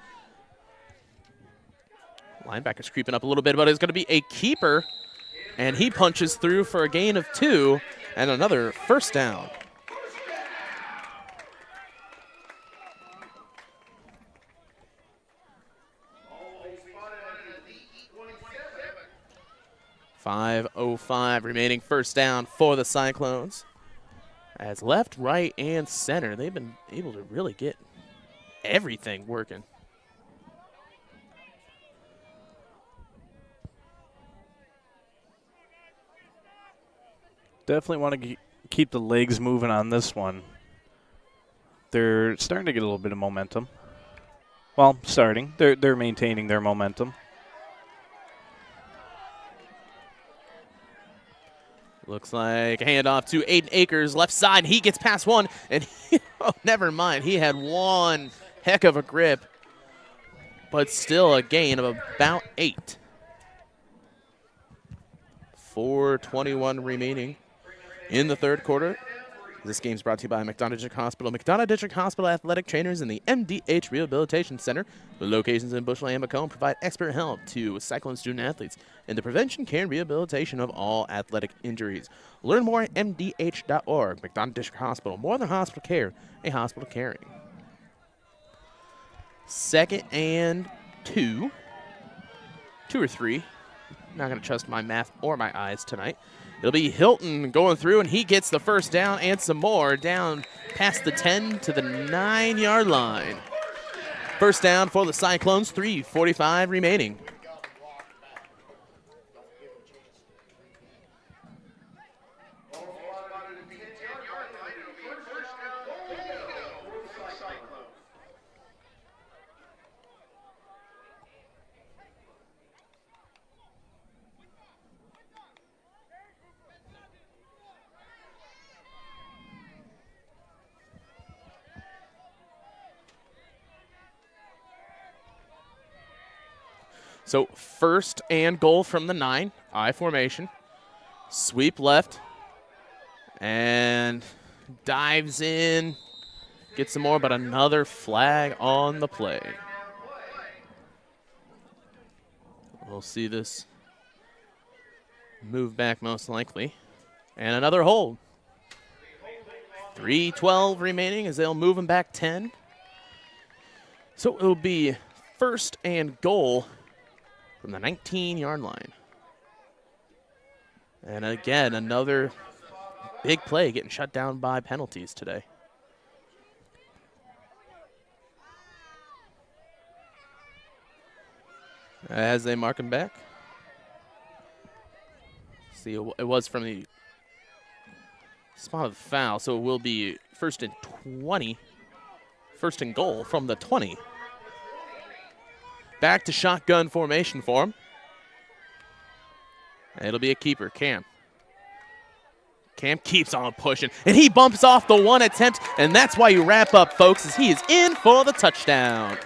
Linebacker's creeping up a little bit, but it's going to be a keeper, and he punches through for a gain of 2 and another first down. .505 remaining, first down for the Cyclones. As left, right, and center, they've been able to really get everything working. Definitely want to keep the legs moving on this one. They're starting to get a little bit of momentum. Well, starting. They're maintaining their momentum. Looks like a handoff to Aiden Akers, left side. He gets past one, and oh, never mind. He had one heck of a grip, but still a gain of about 8. 4:21 remaining in the third quarter. This game's brought to you by McDonough District Hospital. McDonough District Hospital athletic trainers in the MDH Rehabilitation Center, with locations in Bushnell and Macomb, provide expert help to Cyclone student athletes in the prevention, care, and rehabilitation of all athletic injuries. Learn more at mdh.org. McDonough District Hospital, more than hospital care, a hospital caring. 2nd and 2. 2 or 3. Not going to trust my math or my eyes tonight. It'll be Hilton going through, and he gets the first down and some more down past the 10 to the 9-yard line. First down for the Cyclones, 3:45 remaining. So 1st and goal from the 9, I formation. Sweep left and dives in. Gets some more, but another flag on the play. We'll see this move back most likely. And another hold. 3:12 remaining as they'll move him back 10. So it'll be 1st and goal from the 19-yard line. And again, another big play getting shut down by penalties today. As they mark him back. See, it was from the spot of the foul, so it will be 1st and 20. 1st and goal from the 20. Back to shotgun formation for him. It'll be a keeper, Cam. Cam keeps on pushing, and he bumps off the one attempt, and that's why you wrap up, folks, as he is in for the touchdown.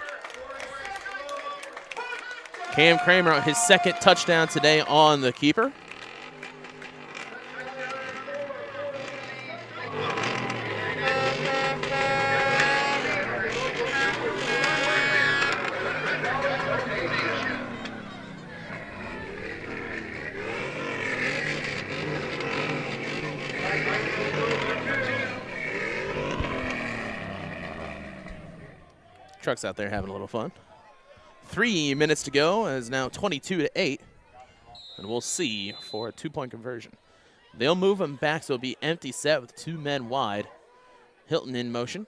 Cam Kramer, his second touchdown today on the keeper. Truck's out there having a little fun. 3 minutes to go, as now 22-8. And we'll see for a 2-point conversion. They'll move him back, so it'll be empty set with 2 men wide. Hilton in motion.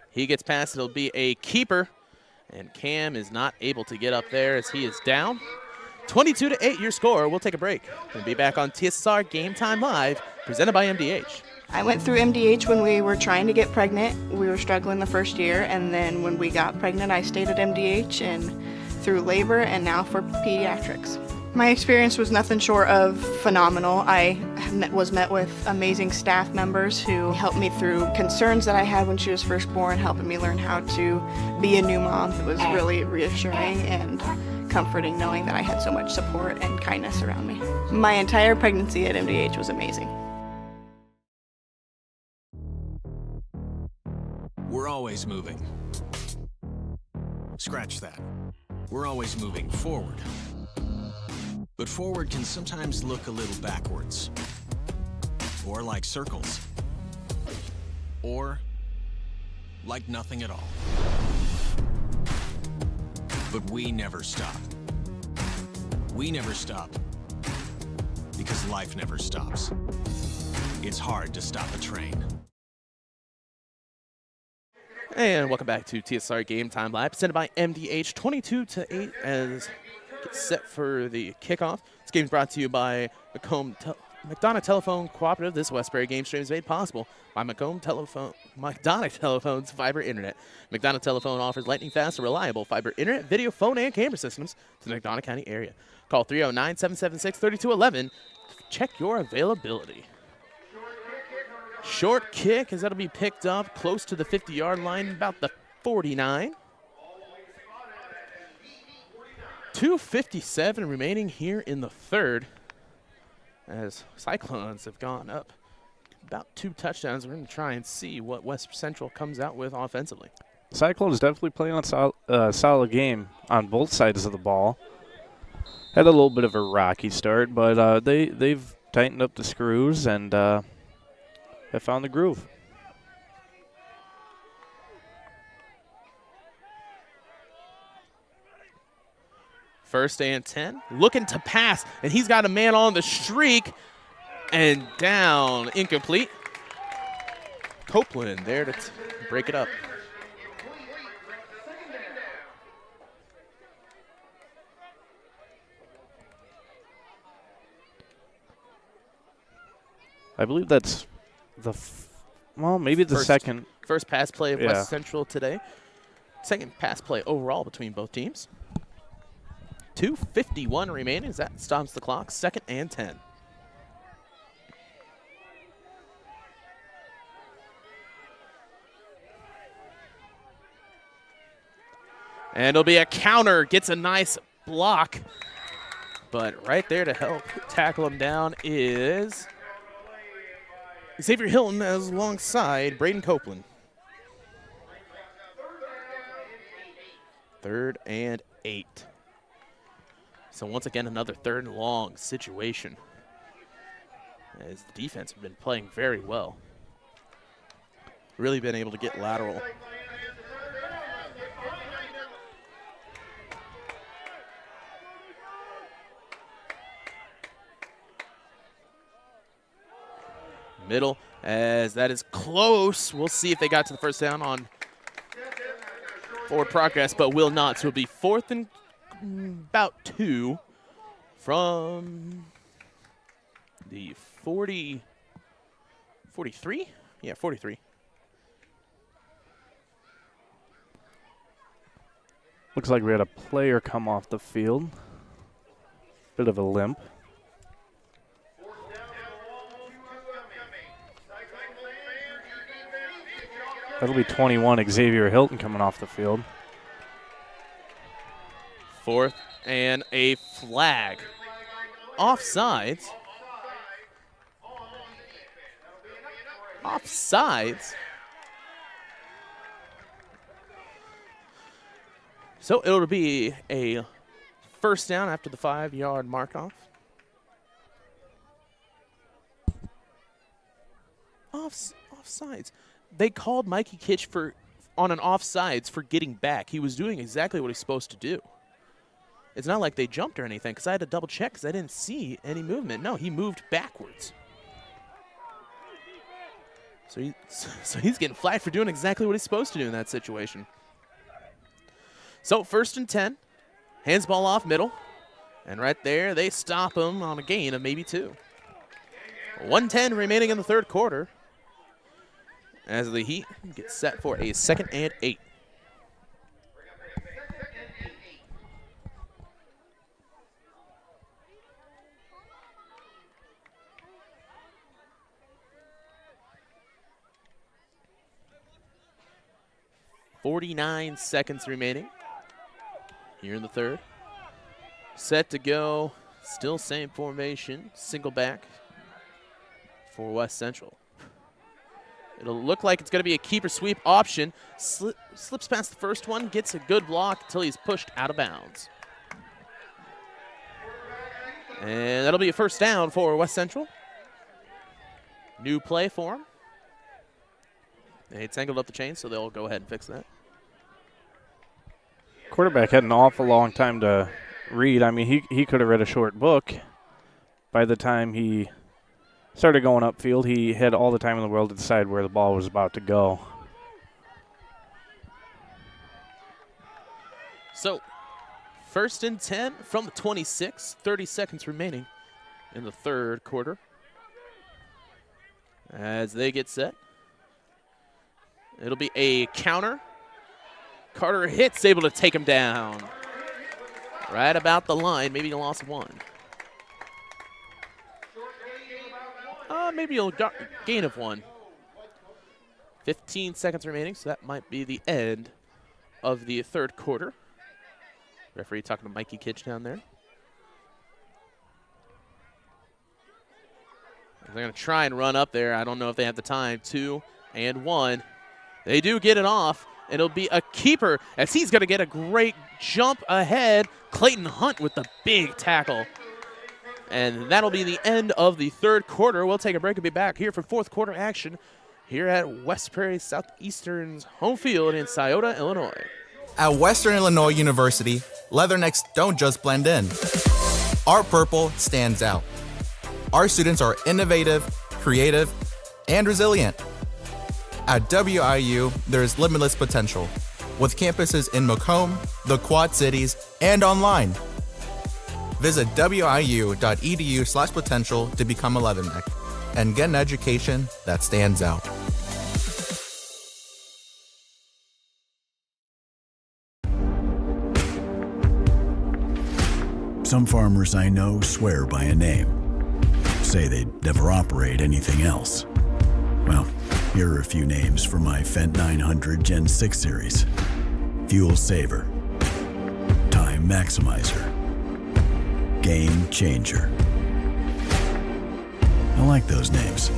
He gets past, it'll be a keeper. And Cam is not able to get up there as he is down. 22-8 your score. We'll take a break and be back on TSSR Game Time Live, presented by MDH. I went through MDH when we were trying to get pregnant. We were struggling the first year, and then when we got pregnant, I stayed at MDH and through labor and now for pediatrics. My experience was nothing short of phenomenal. I was met with amazing staff members who helped me through concerns that I had when she was first born, helping me learn how to be a new mom. It was really reassuring and comforting knowing that I had so much support and kindness around me. My entire pregnancy at MDH was amazing. We're always moving. Scratch that. We're always moving forward. But forward can sometimes look a little backwards. Or like circles. Or like nothing at all. But we never stop. We never stop because life never stops. It's hard to stop a train. And welcome back to TSSR Game Time Live, presented by MDH. 22-8 as gets set for the kickoff. This game is brought to you by Macomb McDonough Telephone Cooperative. This Westbury game stream is made possible by McDonough Telephone's fiber internet. McDonough Telephone offers lightning fast and reliable fiber internet, video, phone, and camera systems to the McDonough County area. Call 309-776-3211 to check your availability. Short kick, as that'll be picked up close to the 50-yard line, about the 49. 2:57 remaining here in the third, as Cyclones have gone up about 2 touchdowns. We're going to try and see what West Central comes out with offensively. Cyclones definitely playing a solid game on both sides of the ball. Had a little bit of a rocky start, but they've tightened up the screws and have found the groove. First and 10, looking to pass, and he's got a man on the streak, and down, incomplete. Copeland there to break it up. I believe that's maybe the second. First pass play of Yeah. West Central today. Second pass play overall between both teams. 2:51 remaining as that stops the clock. 2nd and 10. And it'll be a counter. Gets a nice block. But right there to help tackle him down is Xavier Hilton as alongside Braden Copeland. 3rd and 8. So once again, another 3rd and long situation, as the defense have been playing very well. Really been able to get lateral. Middle, as that is close. We'll see if they got to the first down on forward progress, but will not. So it'll be 4th and about 2 from the 43? Yeah, 43. Looks like we had a player come off the field. Bit of a limp. That'll be 21, Xavier Hilton coming off the field. Fourth and a flag. Offsides. Offsides. So it'll be a first down after the 5-yard mark-off. Offsides. They called Mikey Kitch on an offsides for getting back. He was doing exactly what he's supposed to do. It's not like they jumped or anything, because I had to double check because I didn't see any movement. No, he moved backwards. So he's getting flagged for doing exactly what he's supposed to do in that situation. So 1st and 10. Hands ball off middle. And right there, they stop him on a gain of maybe 2. 1:10 remaining in the third quarter, as the Heat get set for a 2nd and 8. .49 seconds remaining here in the third. Set to go. Still same formation. Single back for West Central. It'll look like it's going to be a keeper sweep option. Slips past the first one, gets a good block until he's pushed out of bounds. And that'll be a first down for West Central. New play for him. They tangled up the chain, so they'll go ahead and fix that. Quarterback had an awful long time to read. I mean, he could have read a short book. By the time he started going upfield, he had all the time in the world to decide where the ball was about to go. So, 1st and 10 from the 26, 30 seconds remaining in the third quarter. As they get set, it'll be a counter. Carter hits, able to take him down. Right about the line, maybe a loss of 1. Maybe a gain of 1. 15 seconds remaining, so that might be the end of the third quarter. Referee talking to Mikey Kitch down there. They're going to try and run up there. I don't know if they have the time. 2 and 1. They do get it off. It'll be a keeper as he's going to get a great jump ahead. Clayton Hunt with the big tackle. And that'll be the end of the third quarter. We'll take a break and be back here for fourth quarter action here at West Prairie Southeastern's home field in Scioto, Illinois. At Western Illinois University, Leathernecks don't just blend in. Our purple stands out. Our students are innovative, creative, and resilient. At WIU, there's limitless potential, with campuses in Macomb, the Quad Cities, and online. Visit wiu.edu/potential to become a Leatherneck and get an education that stands out. Some farmers I know swear by a name, say they'd never operate anything else. Well, here are a few names for my Fendt 900 Gen 6 series. Fuel Saver, Time Maximizer, Game Changer. I like those names.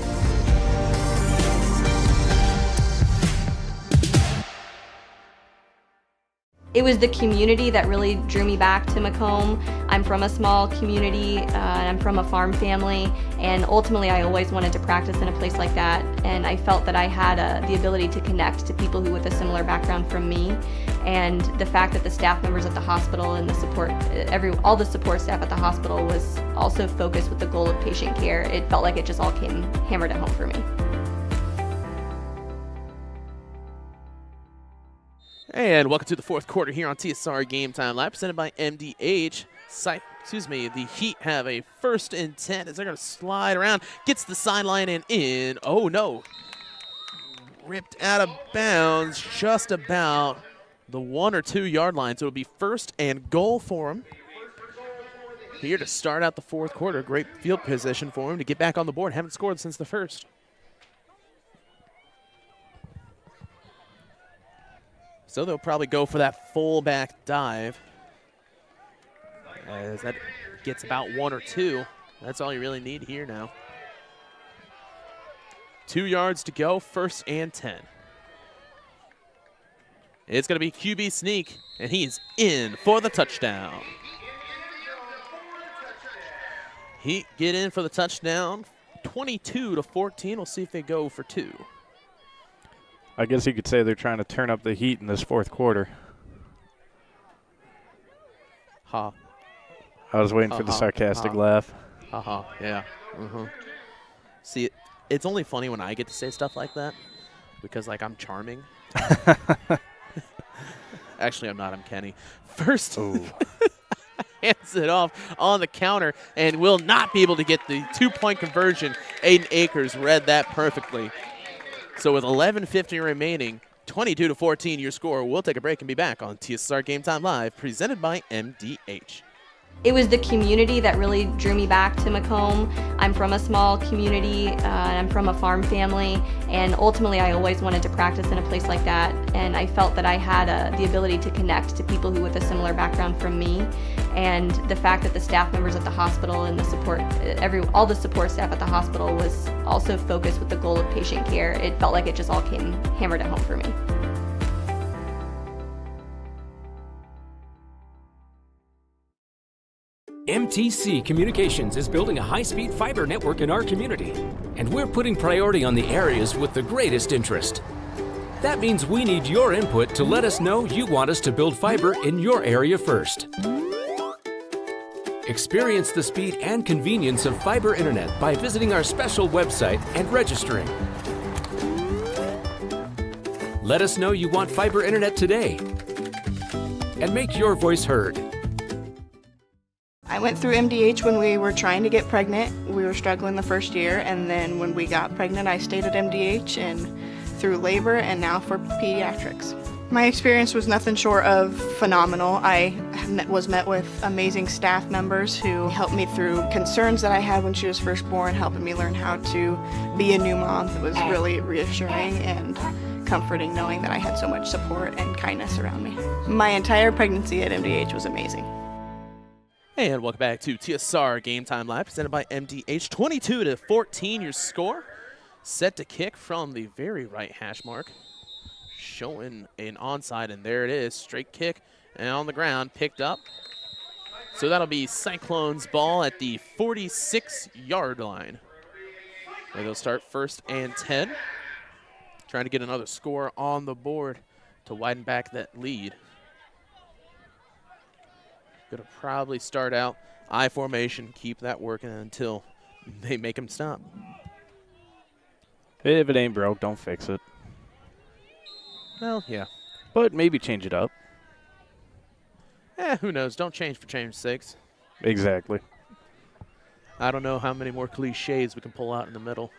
It was the community that really drew me back to Macomb. I'm from a small community, and I'm from a farm family, and ultimately I always wanted to practice in a place like that, and I felt that I had the ability to connect to people who with a similar background from me, and the fact that the staff members at the hospital and the support, all the support staff at the hospital was also focused with the goal of patient care. It felt like it just all came hammered at home for me. And welcome to the fourth quarter here on TSSR Game Time Live, presented by MDH. The Heat have a 1st and 10 as they're going to slide around. Gets the sideline and in. Oh, no. Ripped out of bounds just about the 1 or 2 yard line. So it'll be 1st and goal for him. Here to start out the fourth quarter. Great field position for him to get back on the board. Haven't scored since the first. So they'll probably go for that fullback dive. as that gets about 1 or 2. That's all you really need here now. 2 yards to go, 1st and 10. It's going to be QB sneak, and he's in for the touchdown. He get in for the touchdown, 22-14. We'll see if they go for 2. I guess you could say they're trying to turn up the heat in this 4th quarter. Ha. I was waiting for the sarcastic laugh. Ha. Yeah. See, it's only funny when I get to say stuff like that because, like, I'm charming. Actually, I'm not. I'm Kenny. First, hands it off on the counter and will not be able to get the 2-point conversion. Aiden Akers read that perfectly. So with 11:50 remaining, 22-14 your score. We'll take a break and be back on TSSR Game Time Live, presented by MDH. It was the community that really drew me back to Macomb. I'm from a small community, and I'm from a farm family, and ultimately I always wanted to practice in a place like that, and I felt that I had the ability to connect to people who with a similar background from me, and the fact that the staff members at the hospital and the support, all the support staff at the hospital was also focused with the goal of patient care. It felt like it just all came hammered at home for me. MTC Communications is building a high-speed fiber network in our community, and we're putting priority on the areas with the greatest interest. That means we need your input to let us know you want us to build fiber in your area first. Experience the speed and convenience of fiber internet by visiting our special website and registering. Let us know you want fiber internet today, and make your voice heard. I went through MDH when we were trying to get pregnant. We were struggling the first year, and then when we got pregnant, I stayed at MDH and through labor and now for pediatrics. My experience was nothing short of phenomenal. I was met with amazing staff members who helped me through concerns that I had when she was first born, helping me learn how to be a new mom. It was really reassuring and comforting knowing that I had so much support and kindness around me. My entire pregnancy at MDH was amazing. And welcome back to TSSR Game Time Live, presented by MDH. 22-14 your score. Set to kick from the very right hash mark. Showing an onside, and there it is. Straight kick, and on the ground, picked up. So that'll be Cyclones ball at the 46-yard line. Where they'll start 1st and 10. Trying to get another score on the board to widen back that lead. Gonna probably start out I formation, keep that working until they make him stop. If it ain't broke, don't fix it. Well, yeah. But maybe change it up. Who knows? Don't change for change's sakes. Exactly. I don't know how many more cliches we can pull out in the middle.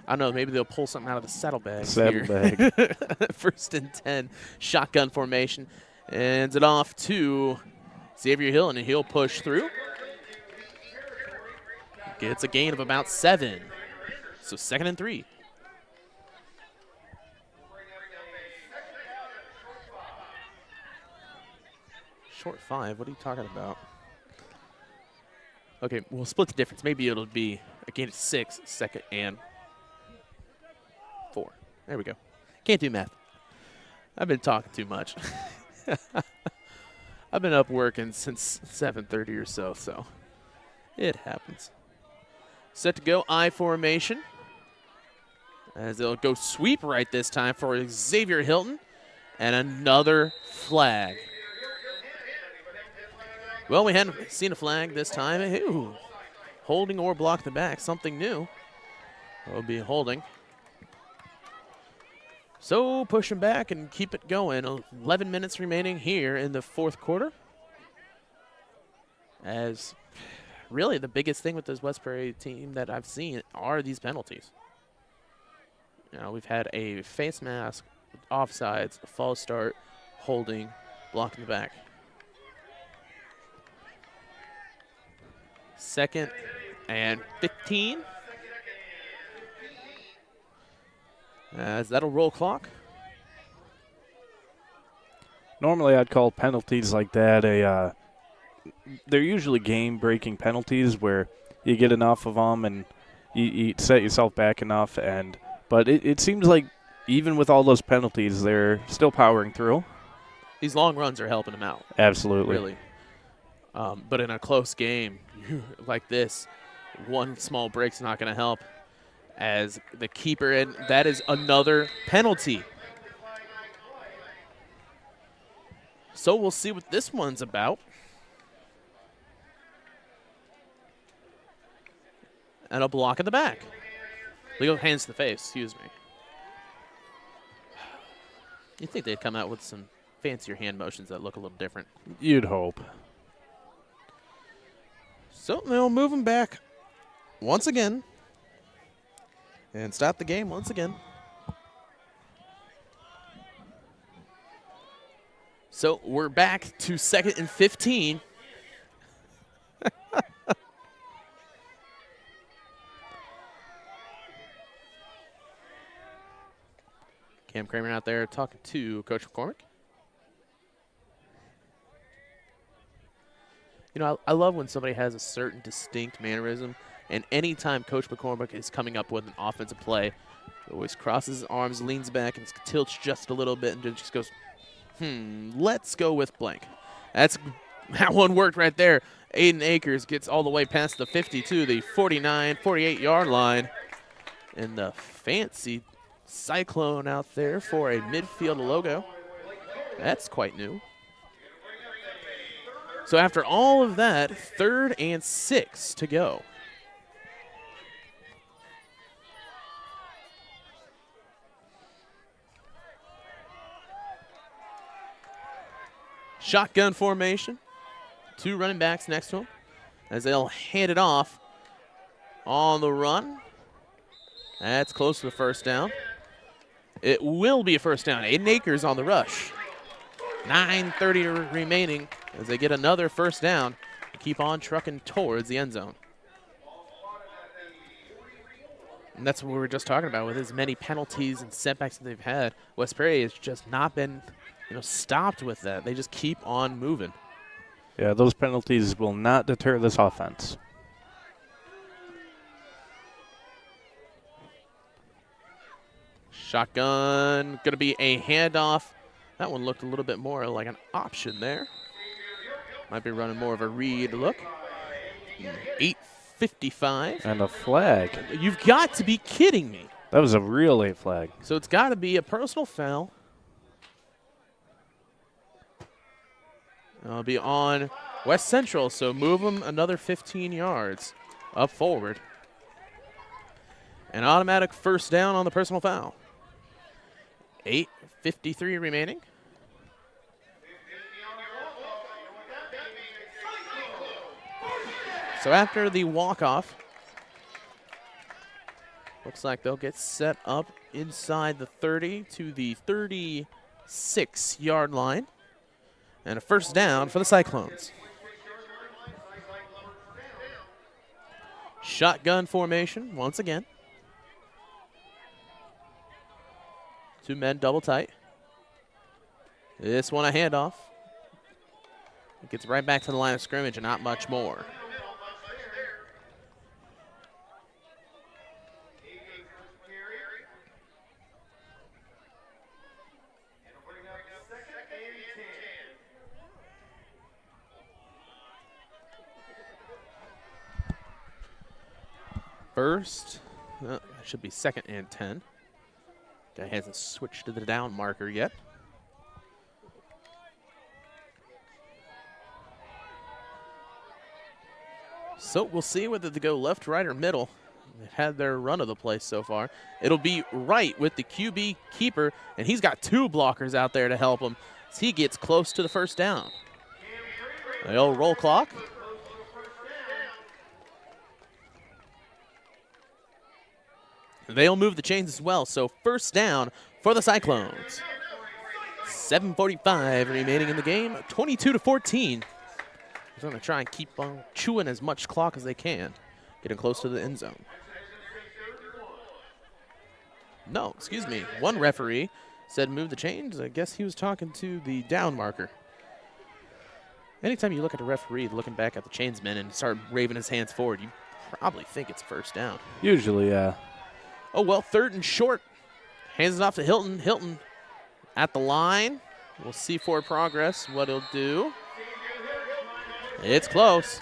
I don't know. Maybe they'll pull something out of the saddlebag. Saddlebag. 1st and 10. Shotgun formation. Hands it off to Xavier Hill, and he'll push through. Gets a gain of about 7. So 2nd and 3. Short 5. What are you talking about? Okay, we'll split the difference. Maybe it'll be a gain of 6, 2nd and 4. There we go. Can't do math. I've been talking too much. I've been up working since 7:30 or so it happens. Set to go I formation. As they'll go sweep right this time for Xavier Hilton. And another flag. Well, we hadn't seen a flag this time. Ooh, holding or block the back, something new. Will be holding. So pushing back and keep it going. 11 minutes remaining here in the 4th quarter. As really the biggest thing with this West Prairie team that I've seen are these penalties. You know, we've had a face mask, offsides, a false start, holding, blocking the back. 2nd and 15. As that'll roll clock. Normally I'd call penalties like that a they're usually game-breaking penalties where you get enough of them and you set yourself back enough. But it seems like even with all those penalties, they're still powering through. These long runs are helping him out. Absolutely. Really. But in a close game like this, one small break's not going to help as the keeper, and that is another penalty. So we'll see what this one's about. And a block in the back. Legal hands to the face, excuse me. You'd think they'd come out with some fancier hand motions that look a little different. You'd hope. So they'll move him back once again and stop the game once again. So we're back to 2nd and 15. Cam Kramer out there talking to Coach McCormick. You know, I love when somebody has a certain distinct mannerism, and anytime Coach McCormick is coming up with an offensive play, he always crosses his arms, leans back, and tilts just a little bit, and just goes, let's go with blank. That's how one worked right there. Aiden Akers gets all the way past the 52, the 49, 48-yard line, and the fancy Cyclone out there for a midfield logo. That's quite new. So after all of that, 3rd and 6 to go. Shotgun formation. 2 running backs next to him as they'll hand it off on the run. That's close to the first down. It will be a first down. Aiden Akers on the rush. 9:30 remaining as they get another first down and keep on trucking towards the end zone. And that's what we were just talking about with as many penalties and setbacks that they've had. West Prairie has just not been, stopped with that. They just keep on moving. Yeah, those penalties will not deter this offense. Shotgun, going to be a handoff. That one looked a little bit more like an option there. Might be running more of a read look. 8:55. And a flag. You've got to be kidding me. That was a real late flag. So it's got to be a personal foul. It'll be on West Central, so move them another 15 yards up forward. An automatic first down on the personal foul. 8:53 remaining. So after the walk-off, looks like they'll get set up inside the 30 to the 36-yard line. And a first down for the Cyclones. Shotgun formation once again. 2 men double tight. This one a handoff. It gets right back to the line of scrimmage and not much more. First, it should be 2nd and 10. Guy hasn't switched to the down marker yet. So we'll see whether they go left, right, or middle. They've had their run of the place so far. It'll be right with the QB keeper, and he's got 2 blockers out there to help him as he gets close to the first down. The old roll clock. They'll move the chains as well, so first down for the Cyclones. 7:45 remaining in the game, 22-14. They're going to try and keep on chewing as much clock as they can, getting close to the end zone. No, excuse me. One referee said move the chains. I guess he was talking to the down marker. Anytime you look at a referee looking back at the chainsman and start waving his hands forward, you probably think it's first down. Usually, yeah. Oh, well, 3rd and short. Hands it off to Hilton. Hilton at the line. We'll see forward progress, what he'll do. It's close.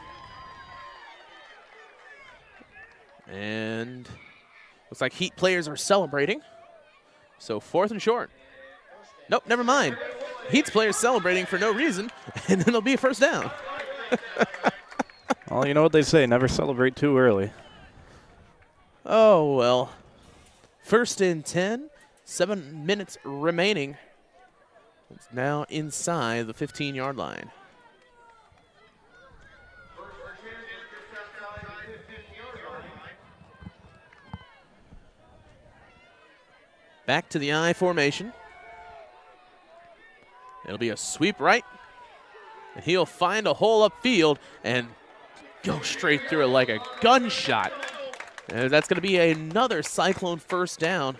And looks like Heat players are celebrating. So 4th and short. Nope, never mind. Heat's players celebrating for no reason, and then it'll be a first down. Well, you know what they say, never celebrate too early. Oh, well. 1st and 10, 7 minutes remaining. It's now inside the 15-yard line. Back to the I formation. It'll be a sweep right. And he'll find a hole upfield and go straight through it like a gunshot. And that's going to be another Cyclone first down.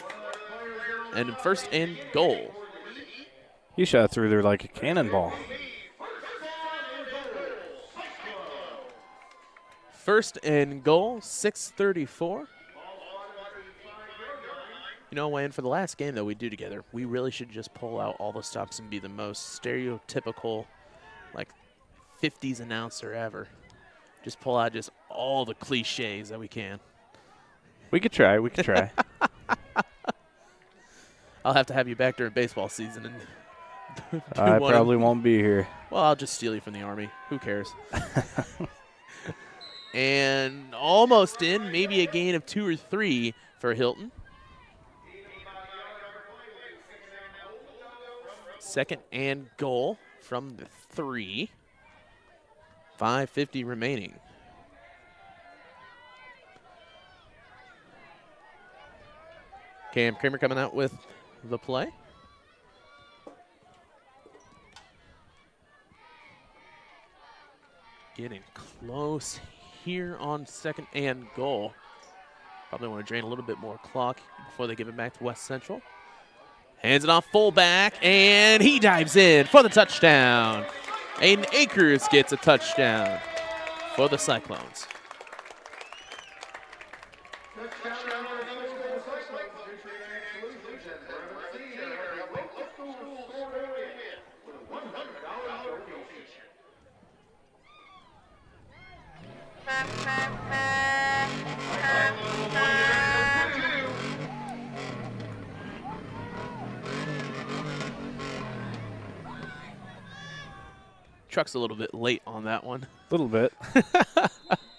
And 1st and goal. He shot through there like a cannonball. 1st and goal, 6:34. You know, Wayne, for the last game that we do together, we really should just pull out all the stops and be the most stereotypical, like, 50s announcer ever. Just pull out just all the cliches that we can. We could try. We could try. I'll have to have you back during baseball season. And I probably won't be here. Well, I'll just steal you from the Army. Who cares? And almost in, maybe a gain of 2 or 3 for Hilton. 2nd and goal from the 3. 5:50 remaining. Cam Kramer coming out with the play. Getting close here on 2nd and goal. Probably want to drain a little bit more clock before they give it back to West Central. Hands it off fullback, and he dives in for the touchdown. Aiden Akers gets a touchdown for the Cyclones. Truck's a little bit late on that one. A little bit.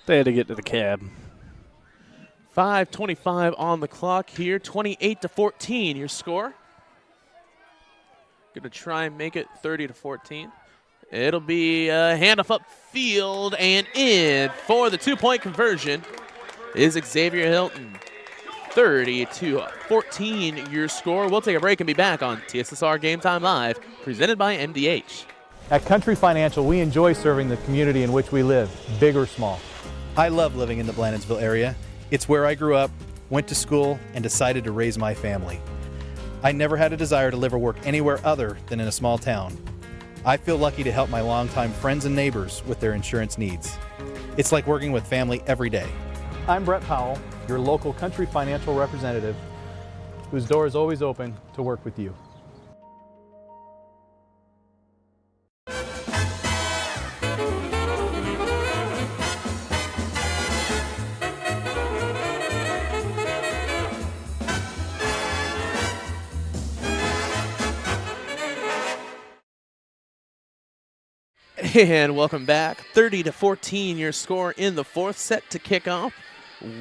They had to get to the cab. 5:25 on the clock here. 28-14 your score. Gonna try and make it 30-14. It'll be a handoff upfield and in for the 2-point conversion is Xavier Hilton. 30-14 your score. We'll take a break and be back on TSSR Game Time Live, presented by MDH. At Country Financial, we enjoy serving the community in which we live, big or small. I love living in the Blandonsville area. It's where I grew up, went to school, and decided to raise my family. I never had a desire to live or work anywhere other than in a small town. I feel lucky to help my longtime friends and neighbors with their insurance needs. It's like working with family every day. I'm Brett Powell, your local Country Financial representative, whose door is always open to work with you. And welcome back. 30-14 your score in the 4th. Set to kick off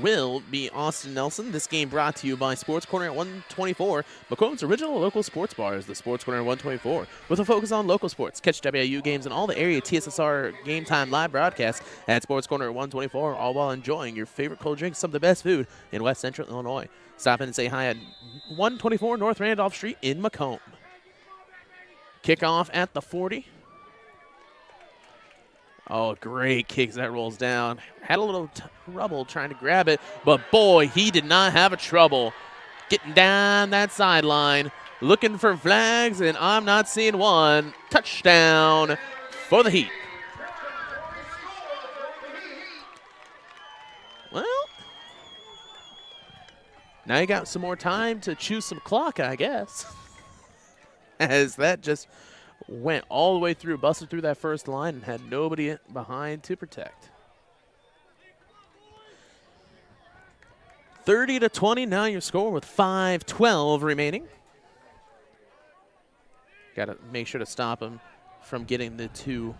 will be Austin Nelson. This game brought to you by Sports Corner at 124, Macomb's original local sports bars, the Sports Corner at 124, with a focus on local sports. Catch WIU games and all the area TSSR Game Time live broadcasts at Sports Corner at 124, all while enjoying your favorite cold drinks, some of the best food in West Central Illinois. Stop in and say hi at 124 North Randolph Street in Macomb. Kickoff at the 40. Oh, great kicks. That rolls down. Had a little trouble trying to grab it, but boy, he did not have a trouble getting down that sideline, looking for flags, and I'm not seeing one. Touchdown for the Heat. Now you got some more time to choose some clock, I guess. As that just went all the way through, busted through that first line and had nobody behind to protect. 30-20, now your score with 5:12 remaining. Got to make sure to stop him from getting the two.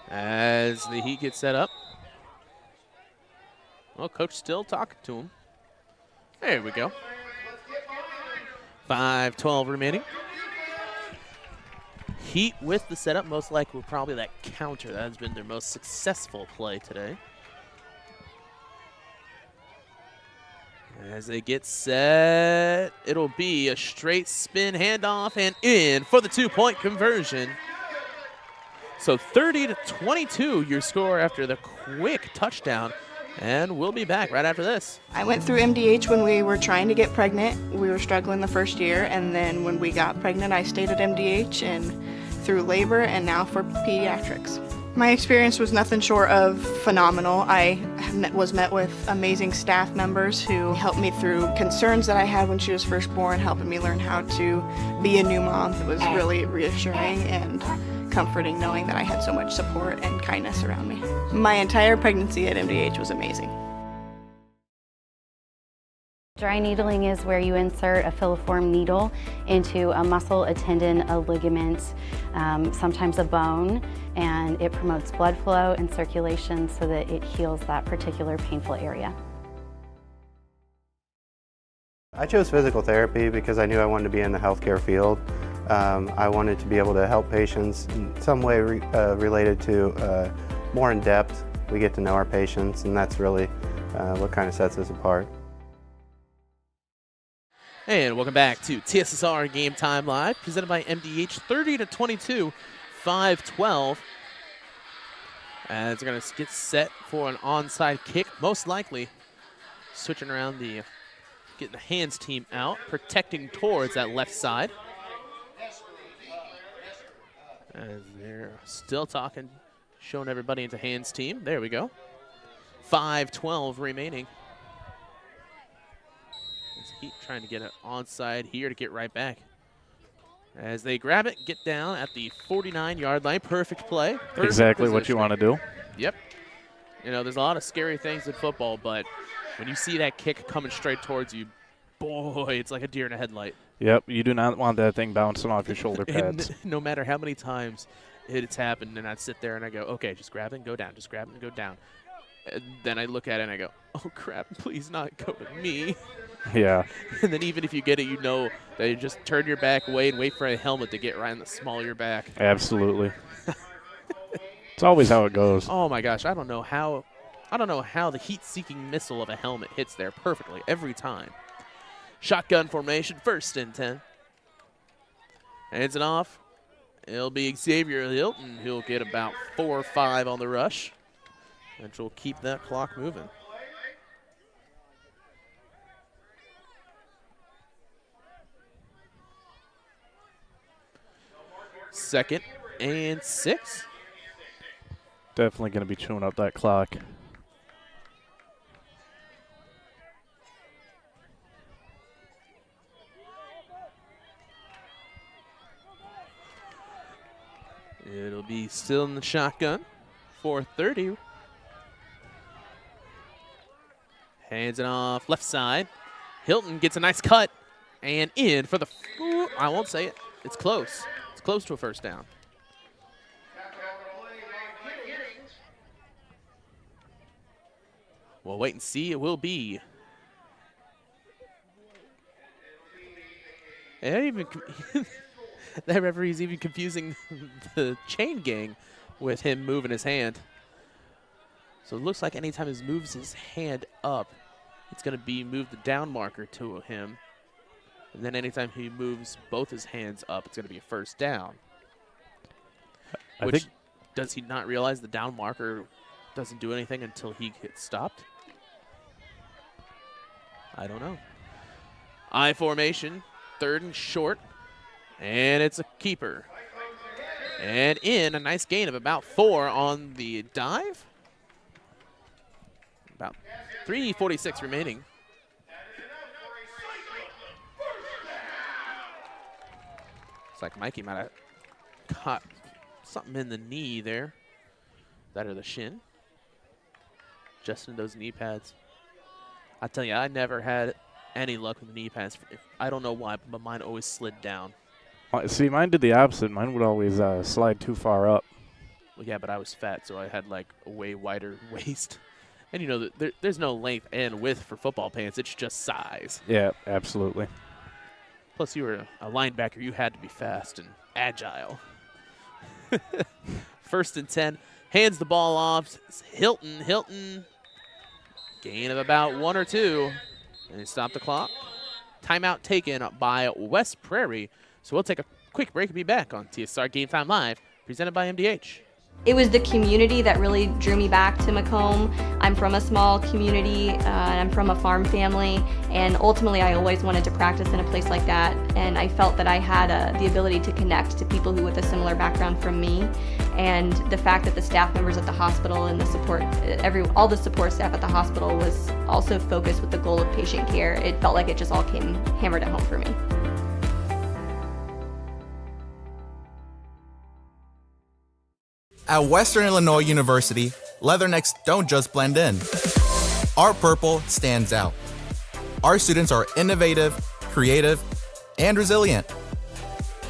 As the heat gets set up. Well, coach still talking to him. There we go. 5:12 remaining. Heat with the setup, most likely probably that counter. That has been their most successful play today. As they get set, it'll be a straight spin handoff and in for the 2-point conversion. So 30-22 your score after the quick touchdown. And we'll be back right after this. I went through MDH when we were trying to get pregnant. We were struggling the first year, and then when we got pregnant, I stayed at MDH and through labor and now for pediatrics. My experience was nothing short of phenomenal. I was met with amazing staff members who helped me through concerns that I had when she was first born, helping me learn how to be a new mom. It was really reassuring and comforting knowing that I had so much support and kindness around me. My entire pregnancy at MDH was amazing. Dry needling is where you insert a filiform needle into a muscle, a tendon, a ligament, sometimes a bone, and it promotes blood flow and circulation so that it heals that particular painful area. I chose physical therapy because I knew I wanted to be in the healthcare field. I wanted to be able to help patients in some way related to more in depth. We get to know our patients, and that's really what kind of sets us apart. And welcome back to TSSR Game Time Live, presented by MDH. 30-22, 5:12. And it's going to get set for an onside kick, most likely switching around getting the hands team out, protecting towards that left side. As they're still talking, showing everybody into hands team. There we go. 5:12 remaining. Heat trying to get it onside here to get right back. As they grab it, get down at the 49-yard line. Perfect play. Perfect exactly what you positioning. want to do. Yep. You know, there's a lot of scary things in football, but when you see that kick coming straight towards you, boy, it's like a deer in a headlight. Yep, you do not want that thing bouncing off your shoulder pads. No matter how many times it's happened, and I'd sit there and I go, okay, just grab it and go down, just grab it and go down. And then I look at it and I go, oh, crap, please not go to me. Yeah. And then even if you get it, you know that you just turn your back away and wait for a helmet to get right in the small of your back. Absolutely. It's always how it goes. Oh, my gosh, I don't know how the heat-seeking missile of a helmet hits there perfectly every time. Shotgun formation, 1st and 10. Hands it off. It'll be Xavier Hilton. He'll get about 4 or 5 on the rush, which will keep that clock moving. Second and 6. Definitely going to be chewing up that clock. It'll be still in the shotgun. 4:30. Hands it off left side. Hilton gets a nice cut and in for the, I won't say it. It's close. It's close to a first down. We'll wait and see. It will be. That referee's even confusing the chain gang with him moving his hand. So it looks like anytime he moves his hand up, it's going to be move the down marker to him. And then anytime he moves both his hands up, it's going to be a first down. Does he not realize the down marker doesn't do anything until he gets stopped? I don't know. I formation, 3rd and short. And it's a keeper. And in, a nice gain of about 4 on the dive. About 3:46 remaining. Looks like Mikey might have caught something in the knee there. That or the shin. Just in those knee pads. I tell you, I never had any luck with the knee pads. I don't know why, but mine always slid down. See, mine did the opposite. Mine would always slide too far up. Well, yeah, but I was fat, so I had like a way wider waist. And you know, there's no length and width for football pants. It's just size. Yeah, absolutely. Plus, you were a linebacker. You had to be fast and agile. 1st and 10. Hands the ball off. It's Hilton. Hilton. Gain of about 1 or 2. And they stop the clock. Timeout taken by West Prairie. So we'll take a quick break and be back on TSSR Game Time Live, presented by MDH. It was the community that really drew me back to Macomb. I'm from a small community, and I'm from a farm family, and ultimately I always wanted to practice in a place like that, and I felt that I had the ability to connect to people who with a similar background from me, and the fact that the staff members at the hospital and the support, all the support staff at the hospital was also focused with the goal of patient care. It felt like it just all came hammered at home for me. At Western Illinois University, leathernecks don't just blend in. Our purple stands out. Our students are innovative, creative, and resilient.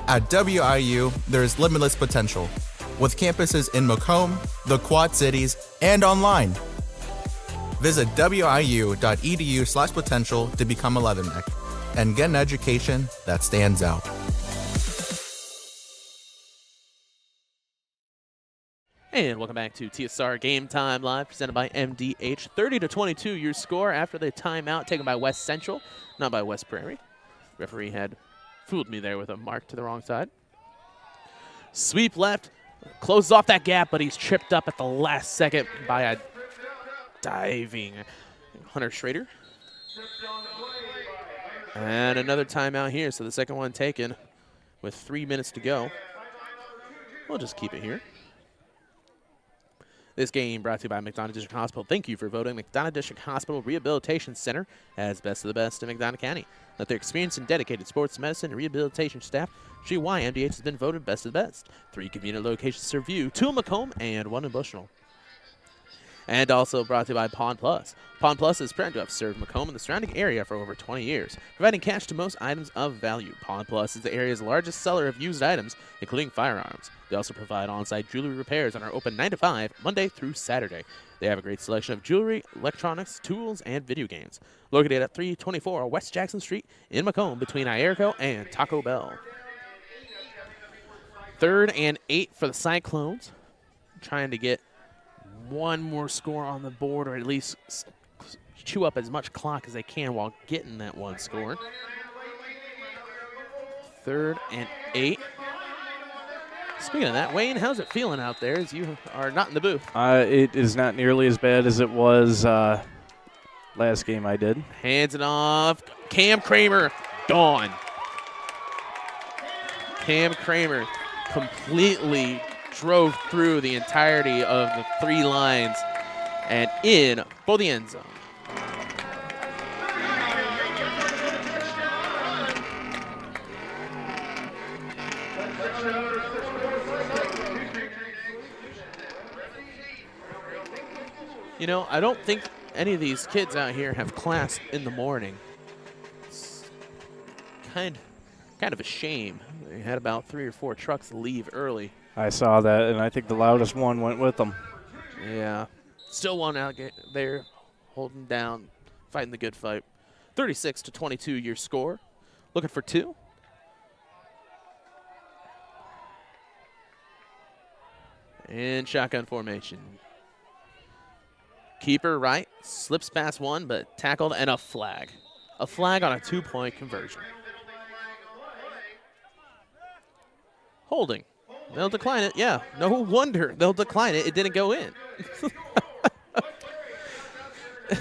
At WIU, there is limitless potential, with campuses in Macomb, the Quad Cities, and online. Visit wiu.edu/potential to become a leatherneck and get an education that stands out. And welcome back to TSSR Game Time Live, presented by MDH. 30-22 your score after the timeout taken by West Central, not by West Prairie. Referee had fooled me there with a mark to the wrong side. Sweep left, closes off that gap, but he's tripped up at the last second by a diving Hunter Schrader. And another timeout here, so the second one taken with 3 minutes to go. We'll just keep it here. This game brought to you by McDonough District Hospital. Thank you for voting McDonough District Hospital Rehabilitation Center as best of the best in McDonough County. Let their experienced and dedicated sports medicine and rehabilitation staff show you why MDH has been voted best of the best. 3 convenient locations serve you, 2 in Macomb and 1 in Bushnell. And also brought to you by Pawn Plus. Pawn Plus is proud to have served Macomb and the surrounding area for over 20 years, providing cash to most items of value. Pawn Plus is the area's largest seller of used items, including firearms. They also provide on-site jewelry repairs and are open 9 to 5, Monday through Saturday. They have a great selection of jewelry, electronics, tools, and video games. Located at 324 West Jackson Street in Macomb between Ierico and Taco Bell. 3rd and 8 for the Cyclones. Trying to get one more score on the board, or at least chew up as much clock as they can while getting that one score. 3rd and 8. Speaking of that, Wayne, how's it feeling out there as you are not in the booth? It is not nearly as bad as it was last game I did. Hands it off. Cam Kramer, gone. Cam Kramer completely drove through the entirety of the 3 lines and in for the end zone. You know, I don't think any of these kids out here have class in the morning. It's kind of a shame. They had about 3 or 4 trucks leave early. I saw that, and I think the loudest one went with them. Yeah. Still one out there, holding down, fighting the good fight. 36-22 your score. Looking for 2. And shotgun formation. Keeper right, slips past one, but tackled, and a flag. A flag on a 2-point conversion. Holding. They'll decline it. Yeah, no wonder they'll decline it. It didn't go in.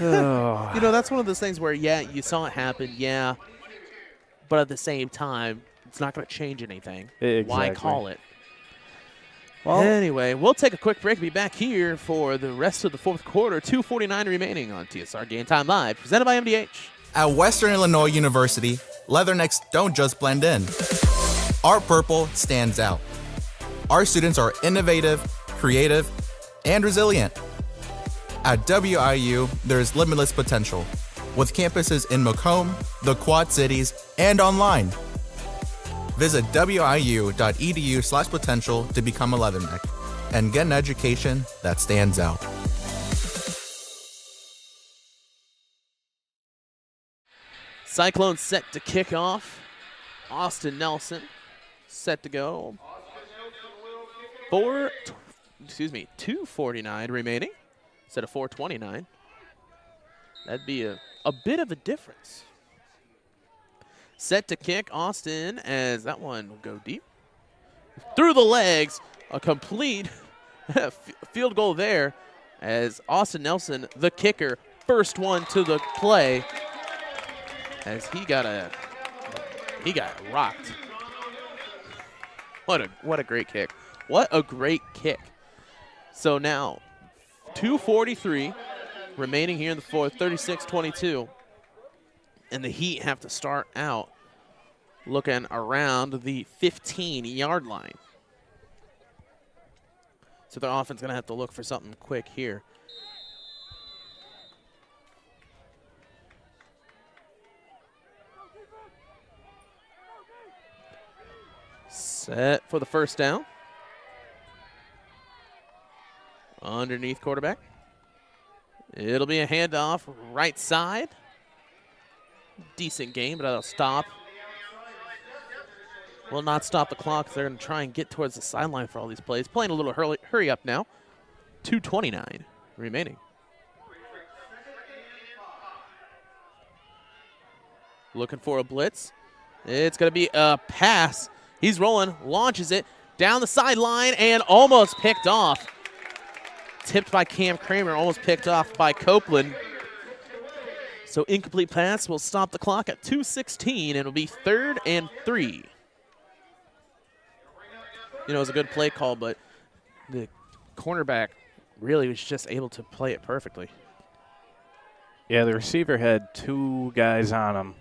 You know, that's one of those things where, yeah, you saw it happen, yeah, but at the same time, it's not going to change anything. Exactly. Why call it? Well, anyway, we'll take a quick break. Be back here for the rest of the fourth quarter. 2:49 remaining on TSSR Game Time Live, presented by MDH. At Western Illinois University, Leathernecks don't just blend in. Our purple stands out. Our students are innovative, creative, and resilient. At WIU, there's limitless potential, with campuses in Macomb, the Quad Cities, and online. Visit wiu.edu/potential to become a Leatherneck and get an education that stands out. Cyclones set to kick off. Austin Nelson set to go. 2:49 remaining instead of 4:29. That'd be a bit of a difference. Set to kick, Austin, as that one will go deep. Through the legs, a complete field goal there as Austin Nelson, the kicker, first one to the play as he got rocked. What a great kick. What a great kick. So now 2:43 remaining here in the fourth, 36-22. And the Heat have to start out looking around the 15-yard line. So their offense going to have to look for something quick here. Set for the first down. Underneath quarterback. It'll be a handoff right side. Decent game, but that'll stop. Will not stop the clock. They're going to try and get towards the sideline for all these plays. Playing a little hurry up now. 2:29 remaining. Looking for a blitz. It's going to be a pass. He's rolling, launches it down the sideline, and almost picked off. Tipped by Cam Kramer, almost picked off by Copeland. So incomplete pass will stop the clock at 2:16, and it'll be 3rd and 3. You know, it was a good play call, but the cornerback really was just able to play it perfectly. Yeah, the receiver had two guys on him.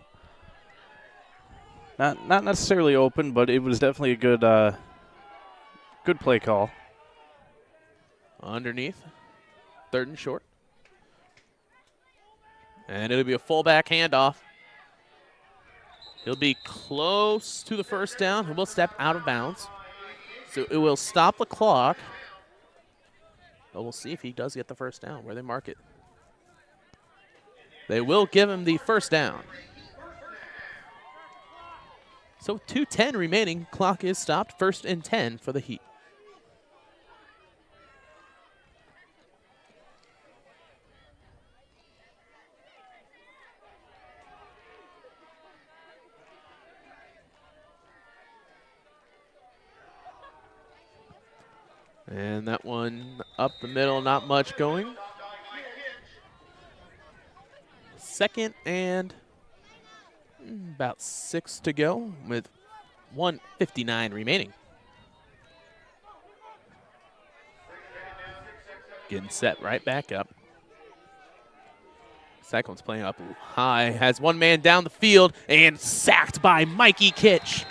Not necessarily open, but it was definitely a good play call. Underneath, 3rd and short. And it'll be a fullback handoff. He'll be close to the first down. He will step out of bounds. So it will stop the clock. But we'll see if he does get the first down, where they mark it. They will give him the first down. So 2:10 remaining. Clock is stopped. 1st and 10 for the Heat. And that one up the middle, not much going. 2nd and about 6 to go with 1:59 remaining. Getting set right back up. Cyclones playing up high, has one man down the field and sacked by Mikey Kitch.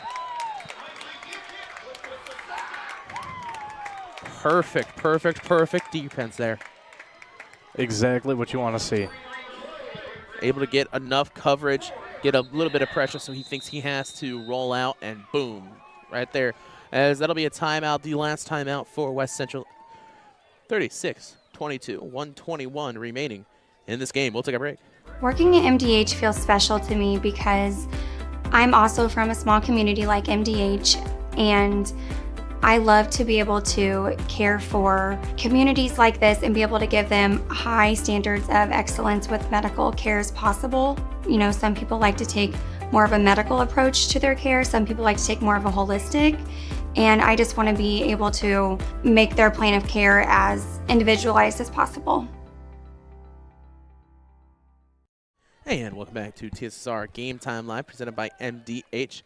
Perfect defense there. Exactly what you want to see. Able to get enough coverage, get a little bit of pressure so he thinks he has to roll out, and boom, right there. As that'll be a timeout, the last timeout for West Central. 36-22, 1:21 remaining in this game. We'll take a break. Working at MDH feels special to me because I'm also from a small community like MDH, and I love to be able to care for communities like this and be able to give them high standards of excellence with medical care as possible. You know, some people like to take more of a medical approach to their care. Some people like to take more of a holistic. And I just want to be able to make their plan of care as individualized as possible. And welcome back to TSSR Game Time Live, presented by MDH.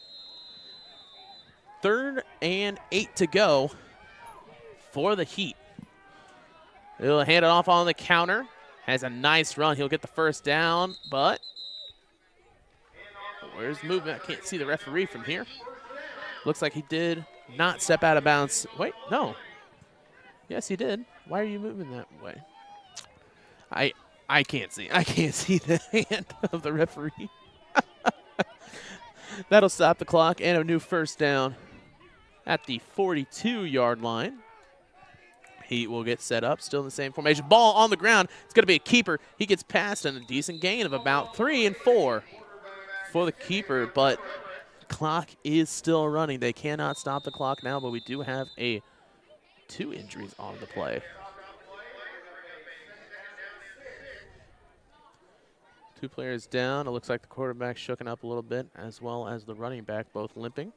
3rd and 8 to go. for the Heat. He'll hand it off on the counter. Has a nice run. He'll get the first down, but where's movement? I can't see the referee from here. Looks like he did not step out of bounds. Wait, no. Yes, he did. Why are you moving that way? I can't see. I can't see the hand of the referee. That'll stop the clock and a new first down at the 42-yard line. Heat will get set up, still in the same formation. Ball on the ground. It's going to be a keeper. He gets past and a decent gain of about 3 and 4 for the keeper, but clock is still running. They cannot stop the clock now, but we do have 2 injuries on the play. 2 players down. It looks like the quarterback's shooken up a little bit, as well as the running back, both limping.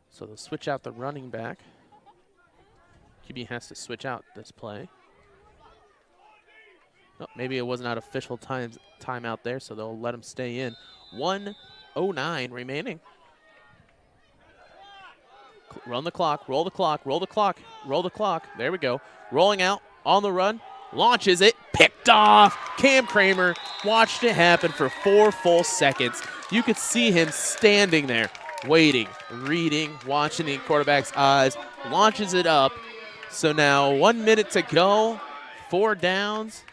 So they'll switch out the running back. QB has to switch out this play. Oh, maybe it was not official timeout there, so they'll let him stay in. 1:09 remaining. Run the clock, roll the clock, roll the clock, roll the clock. There we go. Rolling out, on the run, launches it, picked off. Cam Kramer watched it happen for 4 full seconds. You could see him standing there, waiting, reading, watching the quarterback's eyes, launches it up. So now 1 minute to go, 4 downs,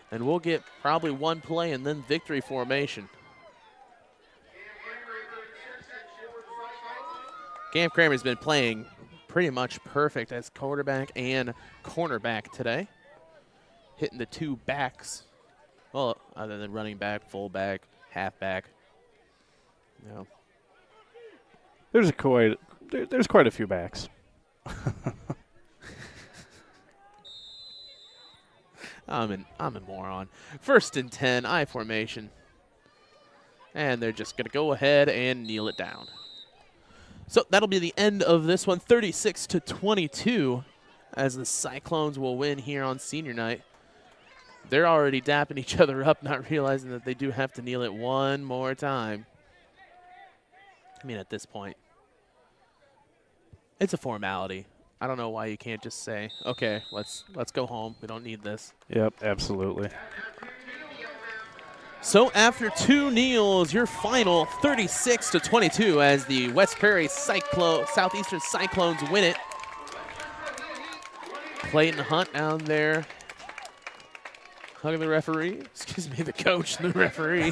and we'll get probably 1 play and then victory formation. Cam Kramer's been playing pretty much perfect as quarterback and cornerback today. Hitting the 2 backs. Well, other than running back, fullback, halfback. You know. There's quite a few backs. I'm a moron. 1st and 10, I formation. And they're just going to go ahead and kneel it down. So that'll be the end of this one, 36-22, as the Cyclones will win here on senior night. They're already dapping each other up, not realizing that they do have to kneel it one more time. I mean, at this point, it's a formality. I don't know why you can't just say, okay, let's go home. We don't need this. Yep, absolutely. So after 2 kneels, your final 36-22 as the West Prairie Southeastern Cyclones win it. Clayton Hunt down there hugging the referee. Excuse me, the coach and the referee.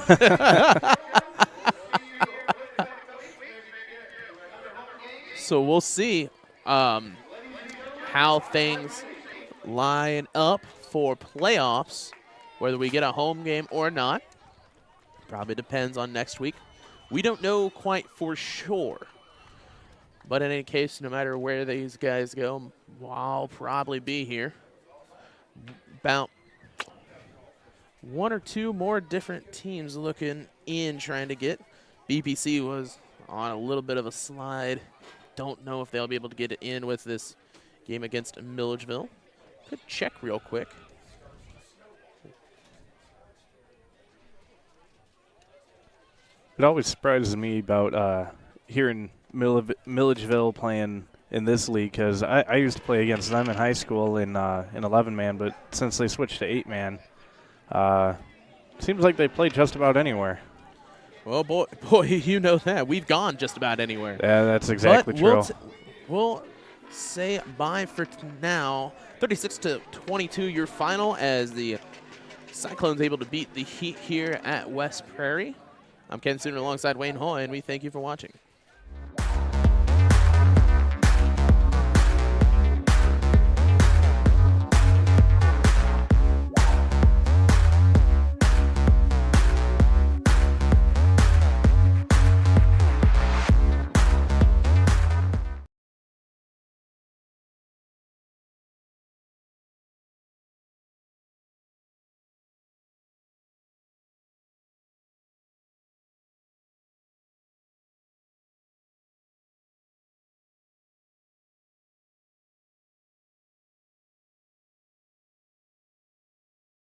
So we'll see how things line up for playoffs, whether we get a home game or not. Probably depends on next week. We don't know quite for sure. But in any case, no matter where these guys go, I'll probably be here. About 1 or 2 more different teams looking in, trying to get. BPC was on a little bit of a slide. Don't know if they'll be able to get it in with this game against Milledgeville. Could check real quick. It always surprises me about hearing Milledgeville playing in this league, because I used to play against them in high school in 11-man, but since they switched to 8-man, seems like they play just about anywhere. Well, boy, you know that. We've gone just about anywhere. Yeah, that's exactly true. We'll say bye for now. 36-22 your final, as the Cyclones able to beat the Heat here at West Prairie. I'm Ken Sooner alongside Wayne Hoy, and we thank you for watching.